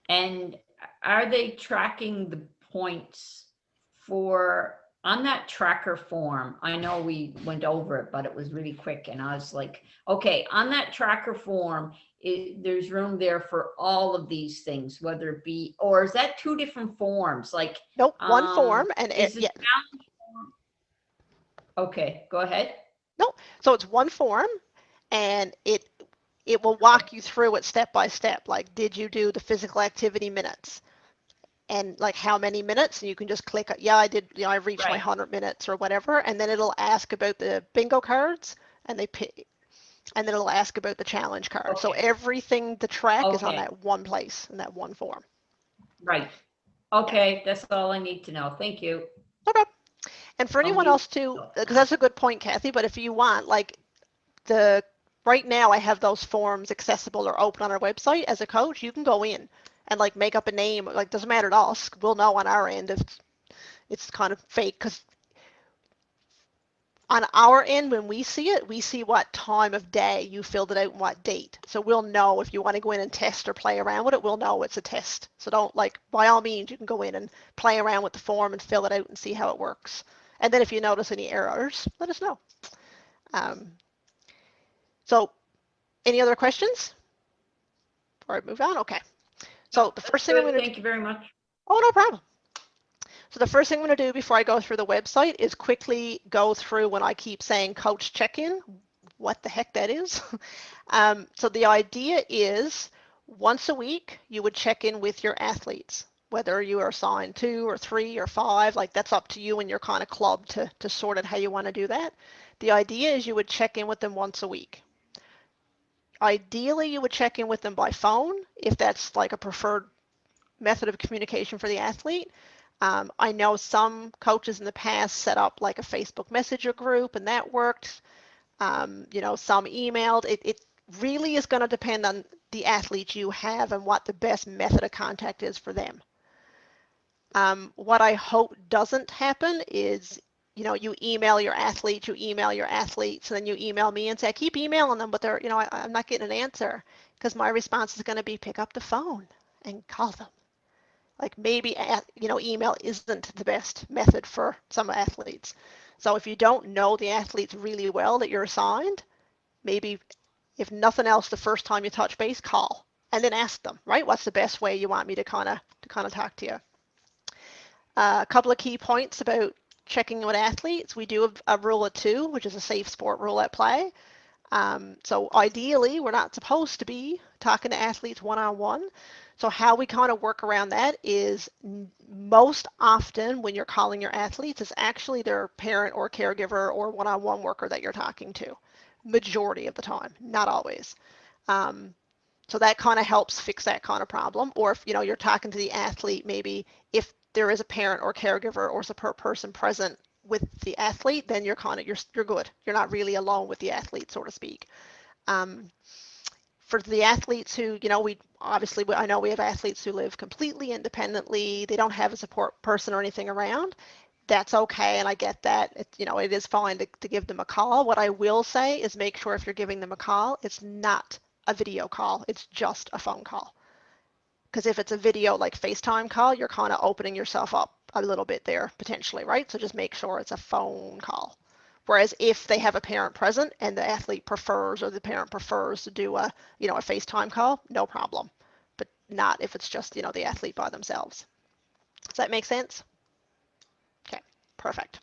E: And are they tracking the points for on that tracker form, I know we went over it, but it was really quick. And I was like, okay, on that tracker form, there's room there for all of these things, whether it be, or is that two different forms? Like,
A: Nope, one form, and
E: is the
A: yeah,
E: challenge form? Okay, go ahead.
A: no, so it's one form, and it will walk you through it step by step. Like, did you do the physical activity minutes? And like how many minutes? And you can just click, yeah, I did, I reached my
E: Right.
A: 100 minutes or whatever. And then it'll ask about the bingo cards, and and then it'll ask about the challenge card. So
E: Okay.
A: everything, the track is on
E: Okay.
A: that one place, in that one form.
E: Right. Okay, that's all I need to know. Thank you.
A: Okay. And for anyone
E: mute
A: else too, because that's a good point, Kathy, but if you want, like right now I have those forms accessible or open on our website. As a coach, you can go in and like make up a name. Like, doesn't matter to us. We'll know on our end if it's kind of fake, because on our end, when we see it, we see what time of day you filled it out and what date. So we'll know if you want to go in and test or play around with it, we'll know it's a test. So don't, like, by all means, you can go in and play around with the form and fill it out and see how it works. And then if you notice any errors, let us know. So any other questions before I move on? Okay. So the first thing I'm going to do,
E: Thank you very much.
A: oh, no problem. So the first thing I'm going to do before I go through the website is quickly go through when I keep saying coach check-in, what the heck that is. So the idea is once a week, you would check in with your athletes, whether you are assigned 2 or 3 or 5, like that's up to you and your kind of club to sort it how you want to do that. The idea is you would check in with them once a week. Ideally, you would check in with them by phone if that's like a preferred method of communication for the athlete. I know some coaches in the past set up like a Facebook Messenger group, and that worked. Some emailed. It really is going to depend on the athlete you have and what the best method of contact is for them. What I hope doesn't happen is, you email your athletes, and then you email me and say, I keep emailing them, but I'm not getting an answer, because my response is going to be pick up the phone and call them. Like maybe, email isn't the best method for some athletes. So if you don't know the athletes really well that you're assigned, maybe if nothing else, the first time you touch base, call and then ask them, right? What's the best way you want me to kind of talk to you? A couple of key points about checking with athletes. We do have a rule of 2, which is a safe sport rule at play. So ideally, we're not supposed to be talking to athletes one-on-one. So how we kind of work around that is most often when you're calling your athletes, it's actually their parent or caregiver or one-on-one worker that you're talking to. Majority of the time, not always. So that kind of helps fix that kind of problem. Or if you're talking to the athlete, maybe if there is a parent or caregiver or support person present with the athlete, then you're good. You're not really alone with the athlete, so to speak. For the athletes who, I know we have athletes who live completely independently. They don't have a support person or anything around. That's okay, and I get that. It is fine to give them a call. What I will say is make sure if you're giving them a call, it's not a video call. It's just a phone call. Because if it's a video like FaceTime call, you're kind of opening yourself up a little bit there potentially, right? So just make sure it's a phone call. Whereas if they have a parent present and the athlete prefers or the parent prefers to do a FaceTime call, no problem. But not if it's just, the athlete by themselves. Does that make sense? Okay, perfect.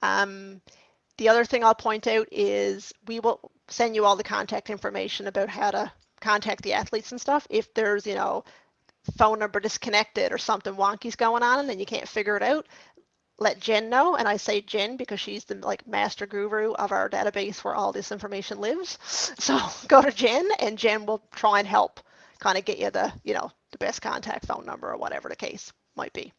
A: The other thing I'll point out is we will send you all the contact information about how to contact the athletes and stuff. If there's, phone number disconnected or something wonky's going on and then you can't figure it out, let Jen know. And I say Jen because she's the master guru of our database where all this information lives. So go to Jen and Jen will try and help kind of get you the best contact phone number or whatever the case might be.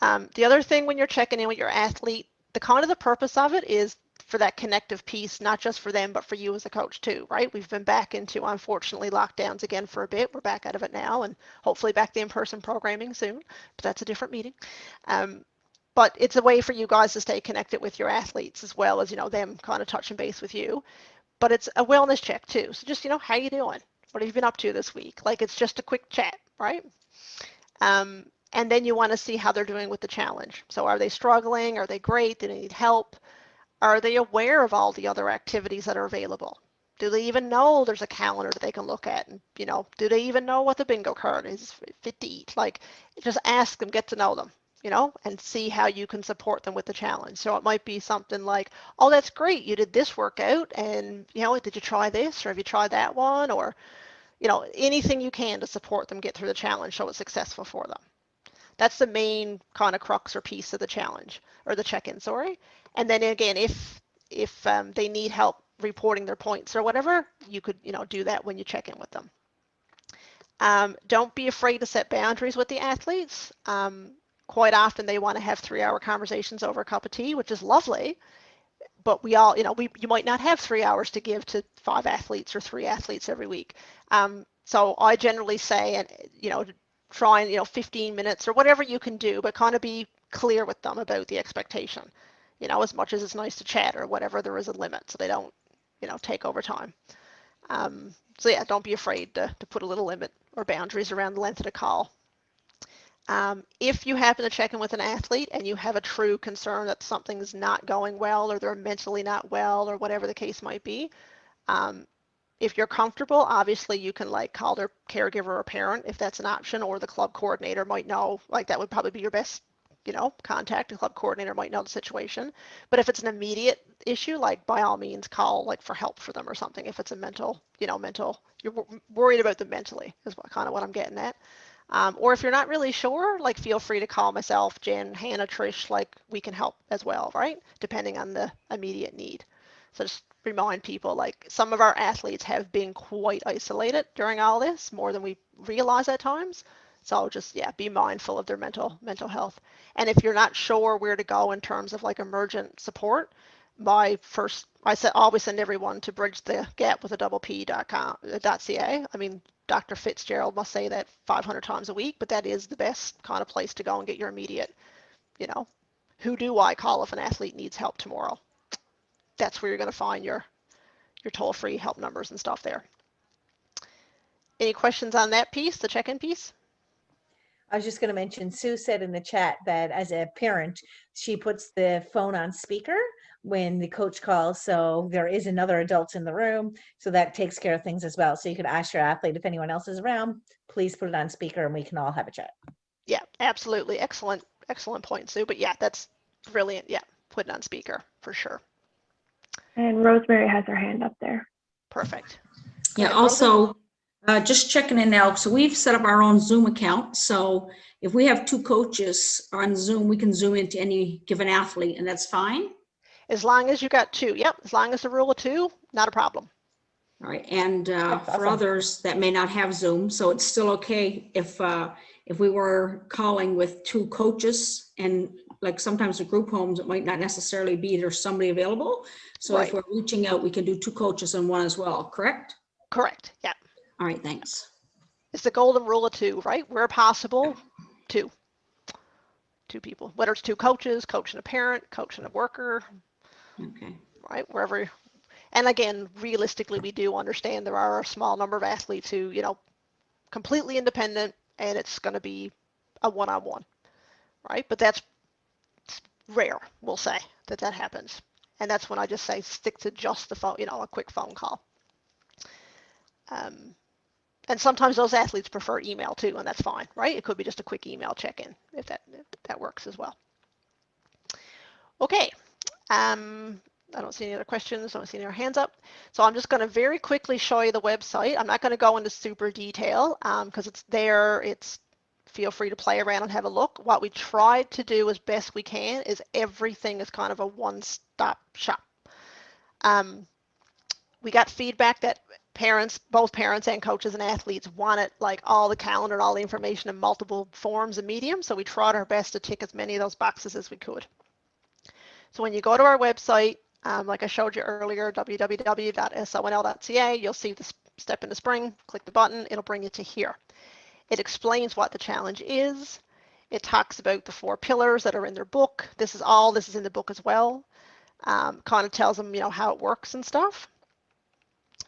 A: The other thing when you're checking in with your athlete, the purpose of it is for that connective piece, not just for them, but for you as a coach too, right? We've been back into, unfortunately, lockdowns again for a bit. We're back out of it now and hopefully back to in-person programming soon, but that's a different meeting. But it's a way for you guys to stay connected with your athletes as well as, them kind of touching base with you. But it's a wellness check too. So just, how you doing? What have you been up to this week? Like it's just a quick chat, right? And then you want to see how they're doing with the challenge. So are they struggling? Are they great? Do they need help? Are they aware of all the other activities that are available? Do they even know there's a calendar that they can look at? And, do they even know what the bingo card is fit to eat? Like, just ask them, get to know them, and see how you can support them with the challenge. So it might be something like, oh, that's great. You did this workout and, did you try this or have you tried that one? Or, anything you can to support them get through the challenge so it's successful for them. That's the main kind of crux or piece of the challenge or the check-in, sorry. And then again, if they need help reporting their points or whatever, you could, do that when you check in with them. Don't be afraid to set boundaries with the athletes. Quite often they want to have 3-hour conversations over a cup of tea, which is lovely. But we all, you might not have 3 hours to give to 5 athletes or 3 athletes every week. So I generally say, and try and 15 minutes or whatever you can do, but kind of be clear with them about the expectation. As much as it's nice to chat or whatever, there is a limit so they don't take over time. So yeah, don't be afraid to put a little limit or boundaries around the length of the call. If you happen to check in with an athlete and you have a true concern that something's not going well or they're mentally not well or whatever the case might be, if you're comfortable, obviously you can call their caregiver or parent if that's an option, or the club coordinator might know, that would probably be your best, contact. The club coordinator might know the situation. But if it's an immediate issue, by all means call for help for them or something. If it's a mental, you're worried about them mentally is kind of what I'm getting at. Or if you're not really sure, feel free to call myself, Jen, Hannah, Trish, we can help as well, right? Depending on the immediate need. So just remind people, some of our athletes have been quite isolated during all this, more than we realize at times. So just, yeah, be mindful of their mental health. And if you're not sure where to go in terms of emergent support, I always send everyone to bridgethegapwithadouble.ca. I mean, Dr. Fitzgerald must say that 500 times a week, but that is the best kind of place to go and get your immediate, who do I call if an athlete needs help tomorrow? That's where you're going to find your toll-free help numbers and stuff there. Any questions on that piece, the check-in piece?
C: I was just going to mention, Sue said in the chat that as a parent, she puts the phone on speaker when the coach calls. So there is another adult in the room. So that takes care of things as well. So you could ask your athlete if anyone else is around, please put it on speaker and we can all have a chat.
A: Yeah, absolutely. Excellent point, Sue. But yeah, that's brilliant. Yeah, put it on speaker for sure.
F: And Rosemary has her hand up there.
A: Perfect.
G: Yeah, also, just checking in now. So we've set up our own Zoom account. So if we have 2 coaches on Zoom, we can Zoom into any given athlete, and that's fine.
A: As long as you got 2. Yep. As long as the rule of 2, not a problem.
G: All right. And
C: That's
G: for
C: awesome.
G: others that may not have Zoom, so it's still okay if we were calling with 2 coaches, and sometimes with group homes, it might not necessarily be there's somebody available. So
A: Right.
G: if we're reaching out, we can do 2 coaches and 1 as well, correct?
A: Correct. Yeah.
G: All right, thanks.
A: It's the golden rule of 2, right? Where possible, 2 people, whether it's 2 coaches, coach and a parent, coach and a worker,
G: Okay.
A: right? Wherever. And again, realistically, we do understand there are a small number of athletes who, completely independent, and it's going to be a one-on-one, right? But that's rare, we'll say, that happens. And that's when I just say stick to just the phone, a quick phone call. And sometimes those athletes prefer email too, and that's fine, right? It could be just a quick email check-in if that works as well. Okay. I don't see any other questions. I don't see any other hands up. So I'm just going to very quickly show you the website. I'm not going to go into super detail because it's there. Feel free to play around and have a look. What we tried to do as best we can is everything is kind of a one-stop shop. We got feedback that both parents and coaches and athletes wanted all the calendar and all the information in multiple forms and mediums. So we tried our best to tick as many of those boxes as we could. So when you go to our website, like I showed you earlier, www.sonl.ca, you'll see the step into spring, click the button, it'll bring you to here. It explains what the challenge is. It talks about the 4 pillars that are in their book. This is in the book as well. Kind of tells them, how it works and stuff.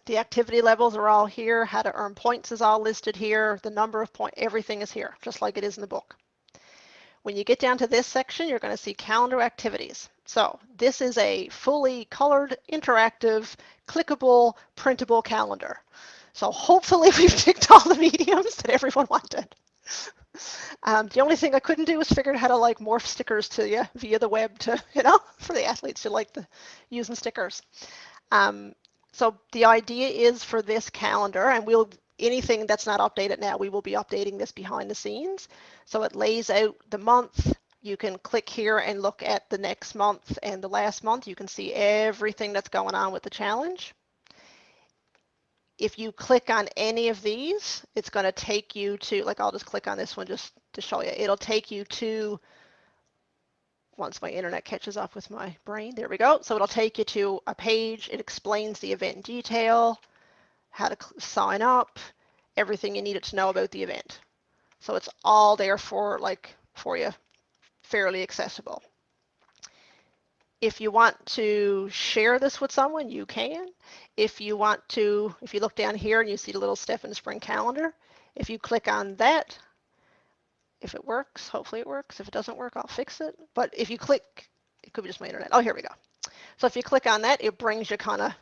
A: The activity levels are all here. How to earn points is all listed here. The number of points, everything is here, just like it is in the book. When you get down to this section, you're going to see calendar activities. So this is a fully colored, interactive, clickable, printable calendar. So hopefully we've ticked all the mediums that everyone wanted. The only thing I couldn't do was figure out how to like morph stickers to you via the web to, for the athletes who like using stickers. So the idea is for this calendar, and anything that's not updated now, we will be updating this behind the scenes. So it lays out the month. You can click here and look at the next month and the last month. You can see everything that's going on with the challenge. If you click on any of these, it's going to take you to, like I'll just click on this one just to show you. It'll take you to, once my internet catches up with my brain, there we go. So it'll take you to a page. It explains the event in detail, how to sign up, everything you needed to know about the event. So it's all there for you, fairly accessible. If you want to share this with someone, you can. If you look down here and you see the little Step in Spring calendar, if you click on that, if it works, hopefully it works. If it doesn't work, I'll fix it. But if you click, it could be just my internet. Oh, here we go. So if you click on that, it brings you kind of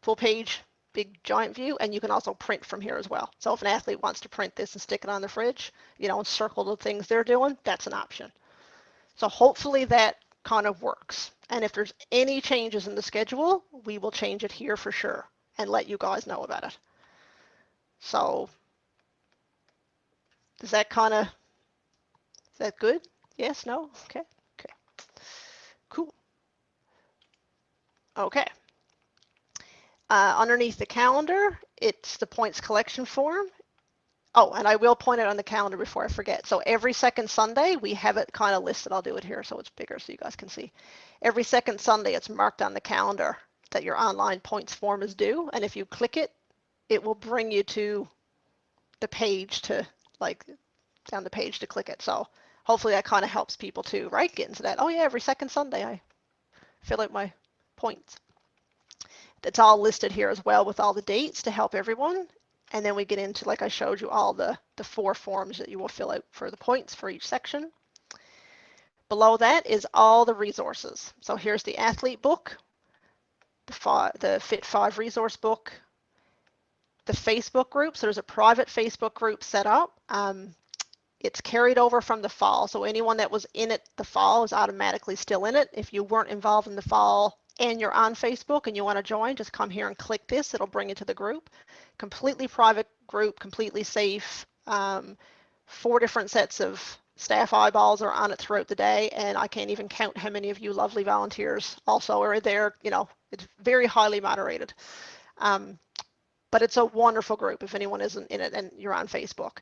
A: full page, big giant view, and you can also print from here as well. So if an athlete wants to print this and stick it on the fridge, and circle the things they're doing, that's an option. So hopefully that kind of works. And if there's any changes in the schedule, we will change it here for sure and let you guys know about it. So is that good? Yes, no? Okay. Cool. Okay. Underneath the calendar, it's the points collection form. Oh, and I will point out on the calendar before I forget. So every second Sunday, we have it kind of listed. I'll do it here so it's bigger so you guys can see. Every second Sunday, it's marked on the calendar that your online points form is due. And if you click it, it will bring you to the page to, down the page to click it. So hopefully that kind of helps people too, right? Get into that. Oh yeah, every second Sunday, I fill out my points. It's all listed here as well with all the dates to help everyone. And then we get into, like I showed you, all the 4 forms that you will fill out for the points for each section. Below that is all the resources. So here's the athlete book, the Fit 5 resource book, the Facebook group. So there's a private Facebook group set up. It's carried over from the fall. So anyone that was in it the fall is automatically still in it. If you weren't involved in the fall and you're on Facebook and you want to join, just come here and click this. It'll bring you to the group. Completely private group, completely safe. 4 different sets of staff eyeballs are on it throughout the day, and I can't even count how many of you lovely volunteers also are there. It's very highly moderated. But it's a wonderful group if anyone isn't in it and you're on Facebook.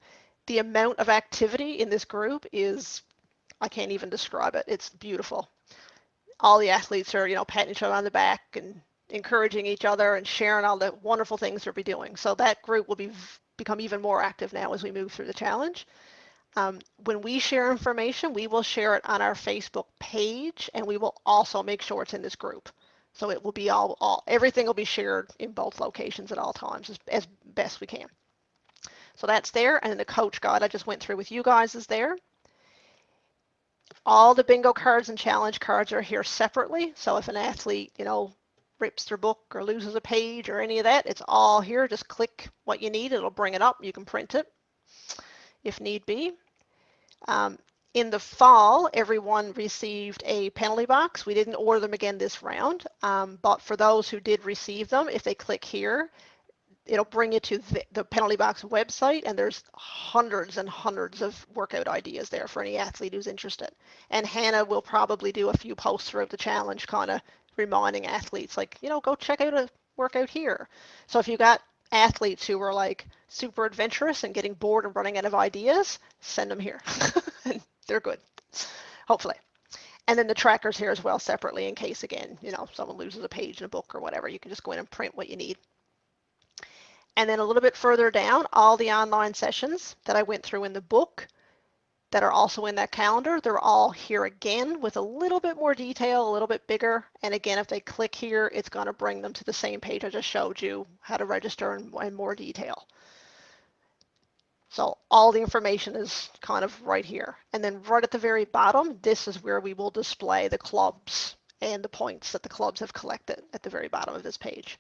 A: The amount of activity in this group is, I can't even describe it. It's beautiful. All the athletes are, patting each other on the back and encouraging each other and sharing all the wonderful things they'll be doing. So that group will become even more active now as we move through the challenge. When we share information, we will share it on our Facebook page, and we will also make sure it's in this group. So it will be everything will be shared in both locations at all times as best we can. So that's there, and the coach guide I just went through with you guys is there. All the bingo cards and challenge cards are here separately. So if an athlete, rips their book or loses a page or any of that, it's all here. Just click what you need. It'll bring it up. You can print it if need be. In the fall, everyone received a penalty box. We didn't order them again this round, but for those who did receive them, if they click here, it'll bring you to the penalty box website, and there's hundreds and hundreds of workout ideas there for any athlete who's interested. And Hannah will probably do a few posts throughout the challenge kind of reminding athletes go check out a workout here. So if you got athletes who were super adventurous and getting bored and running out of ideas, send them here. They're good, hopefully. And then the trackers here as well separately in case, again, someone loses a page in a book or whatever, you can just go in and print what you need. And then a little bit further down, all the online sessions that I went through in the book that are also in that calendar, they're all here again with a little bit more detail, a little bit bigger. And again, if they click here, it's going to bring them to the same page I just showed you, how to register in more detail. So all the information is kind of right here. And then right at the very bottom, this is where we will display the clubs and the points that the clubs have collected at the very bottom of this page.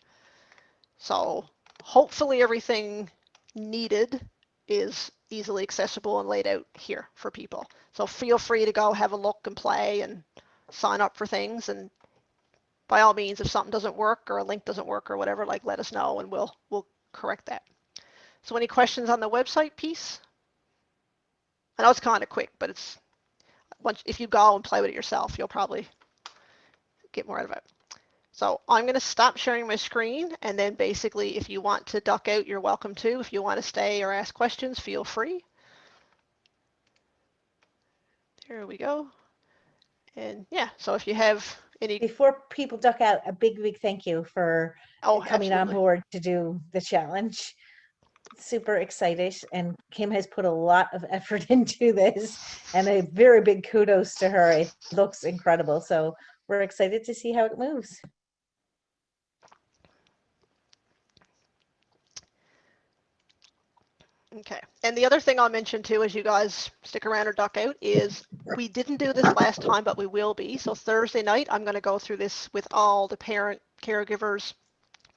A: So hopefully everything needed is easily accessible and laid out here for people. So feel free to go have a look and play and sign up for things. And by all means, if something doesn't work or a link doesn't work or whatever, like let us know and we'll correct that. So any questions on the website piece? I know it's kind of quick, but it's if you go and play with it yourself, you'll probably get more out of it. So I'm going to stop sharing my screen, and then basically if you want to duck out, you're welcome to. If you want to stay or ask questions, feel free. There we go. And yeah, so if you have any...
C: Before people duck out, a big, big thank you for coming on board to do the challenge. Super excited, and Kim has put a lot of effort into this, and a very big kudos to her. It looks incredible, so we're excited to see how it moves.
A: Okay, and the other thing I'll mention too, as you guys stick around or duck out, is we didn't do this last time, but we will be. So Thursday night, I'm going to go through this with all the parent caregivers,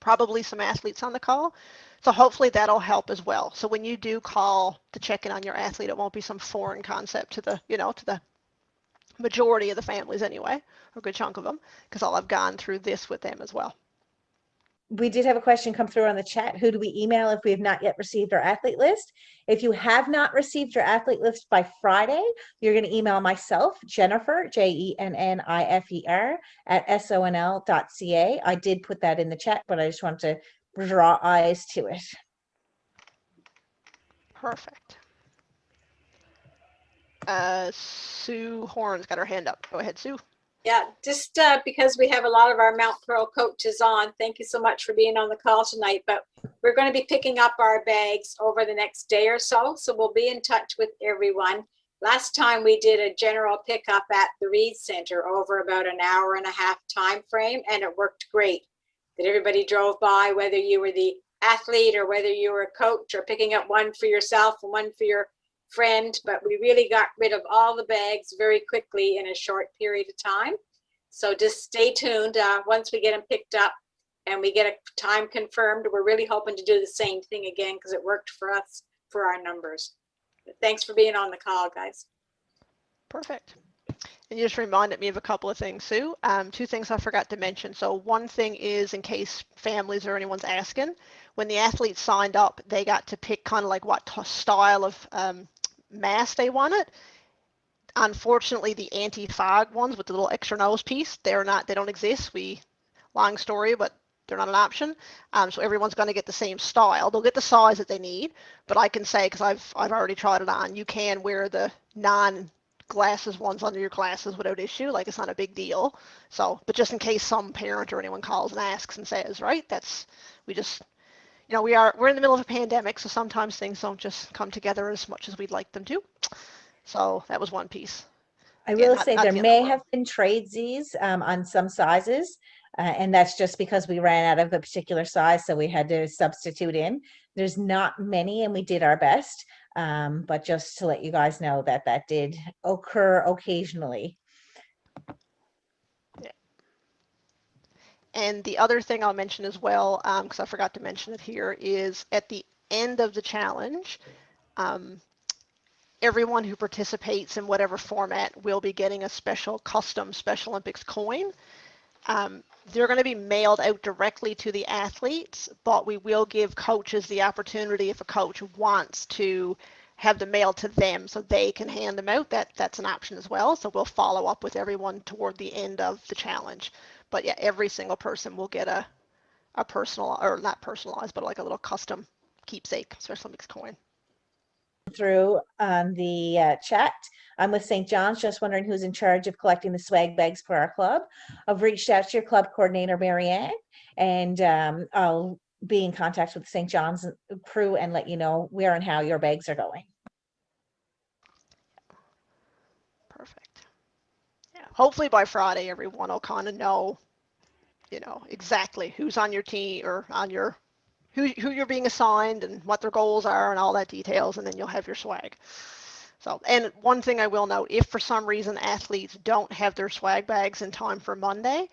A: probably some athletes on the call. So hopefully that'll help as well. So when you do call to check in on your athlete, it won't be some foreign concept to the, to the majority of the families anyway, or a good chunk of them, because I'll have gone through this with them as well.
C: We did have a question come through on the chat. Who do we email if we have not yet received our athlete list? If you have not received your athlete list by Friday, you're going to email myself, Jennifer, Jennifer, @sonl.ca. I did put that in the chat, but I just want to draw eyes to it.
A: Perfect. Sue Horn's got her hand up. Go ahead, Sue.
H: Yeah, just because we have a lot of our Mount Pearl coaches on, thank you so much for being on the call tonight, but we're going to be picking up our bags over the next day or so, so we'll be in touch with everyone. Last time we did a general pickup at the Reed Center over about an hour and a half time frame, and it worked great. That everybody drove by, whether you were the athlete or whether you were a coach, or picking up one for yourself and one for your friend, but we really got rid of all the bags very quickly in a short period of time. So just stay tuned. Once we get them picked up and we get a time confirmed, we're really hoping to do the same thing again because it worked for us for our numbers. But thanks for being on the call, guys.
A: Perfect. And you just reminded me of a couple of things, Sue. Two things I forgot to mention. So one thing is, in case families or anyone's asking, when the athletes signed up, they got to pick kind of like what style of mask they wanted. Unfortunately, the anti-fog ones with the little extra nose piece, they don't exist. Long story, but they're not an option. So everyone's going to get the same style. They'll get the size that they need, but I can say, because I've already tried it on, you can wear the non-glasses ones under your glasses without issue. Like, it's not a big deal. So, but just in case some parent or anyone calls and asks and says, right, we're in the middle of a pandemic, so sometimes things don't just come together as much as we'd like them to. So that was one piece.
C: I will say there may have been tradesies on some sizes, and that's just because we ran out of a particular size, so we had to substitute in. There's not many, and we did our best, but just to let you guys know that did occur occasionally.
A: Yeah. And the other thing I'll mention as well, because I forgot to mention it here, is at the end of the challenge, everyone who participates in whatever format will be getting a custom Special Olympics coin. They're going to be mailed out directly to the athletes, but we will give coaches the opportunity, if a coach wants to have them mailed to them so they can hand them out, that's an option as well. So we'll follow up with everyone toward the end of the challenge. But yeah, every single person will get a personal, or not personalized, but like a little custom keepsake Special Olympics coin.
C: Through on the chat. I'm with St. John's, just wondering who's in charge of collecting the swag bags for our club. I've reached out to your club coordinator, Marianne, and I'll be in contact with the St. John's crew and let you know where and how your bags are going.
A: Perfect. Yeah. Hopefully by Friday, everyone will kind of know, exactly who's on your team or on your who you're being assigned and what their goals are and all that details, and then you'll have your swag. So, and one thing I will note, if for some reason athletes don't have their swag bags in time for Monday,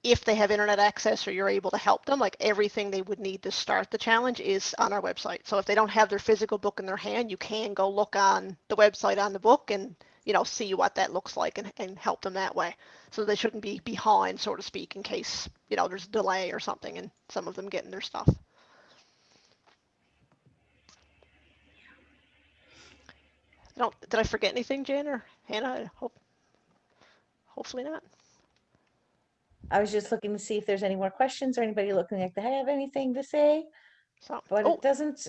A: if they have internet access or you're able to help them, like everything they would need to start the challenge is on our website. So if they don't have their physical book in their hand, you can go look on the website on the book and, you know, see what that looks like and help them that way. So they shouldn't be behind, so to speak, in case, you know, there's a delay or something and some of them getting their stuff. Did I forget anything, Jen or Hannah? Hopefully not.
C: I was just looking to see if there's any more questions or anybody looking like they have anything to say,
A: So,
C: but it doesn't.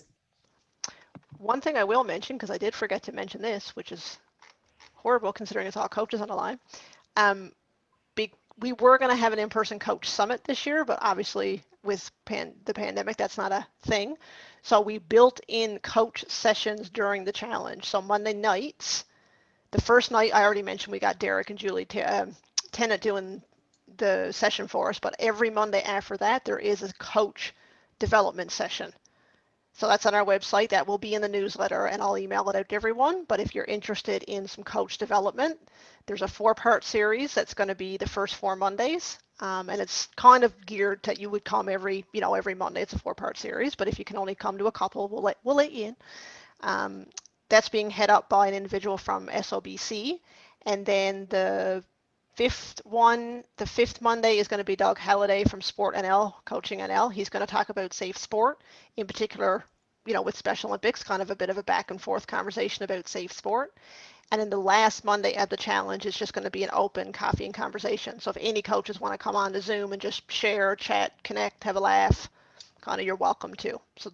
A: One thing I will mention, because I did forget to mention this, which is horrible considering it's all coaches on the line. We were going to have an in-person coach summit this year, but obviously with the pandemic, that's not a thing. So we built in coach sessions during the challenge. So Monday nights, the first night I already mentioned we got Derek and Julie Tennant doing the session for us, but every Monday after that, there is a coach development session. So that's on our website. That will be in the newsletter, and I'll email it out to everyone. But if you're interested in some coach development, there's a 4-part series that's going to be the first 4 Mondays, and it's kind of geared to you would come every Monday. It's a 4-part series, but if you can only come to a couple, we'll let you in. That's being head up by an individual from SOBC, and then the fifth Monday is going to be Doug Halliday from Sport NL, Coaching NL. He's going to talk about safe sport, in particular, you know, with Special Olympics, kind of a bit of a back and forth conversation about safe sport. And then the last Monday at the challenge is just going to be an open coffee and conversation. So if any coaches want to come on to Zoom and just share, chat, connect, have a laugh, kind of you're welcome to. So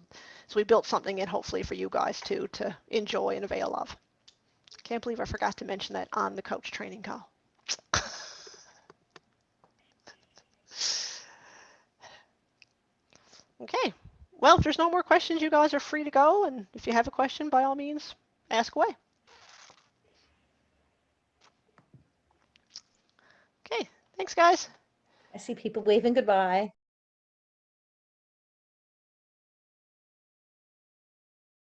A: we built something in hopefully for you guys too to enjoy and avail of. Can't believe I forgot to mention that on the coach training call. Okay, well, if there's no more questions, you guys are free to go. And if you have a question, by all means, ask away. Okay, thanks, guys.
C: I see people waving goodbye.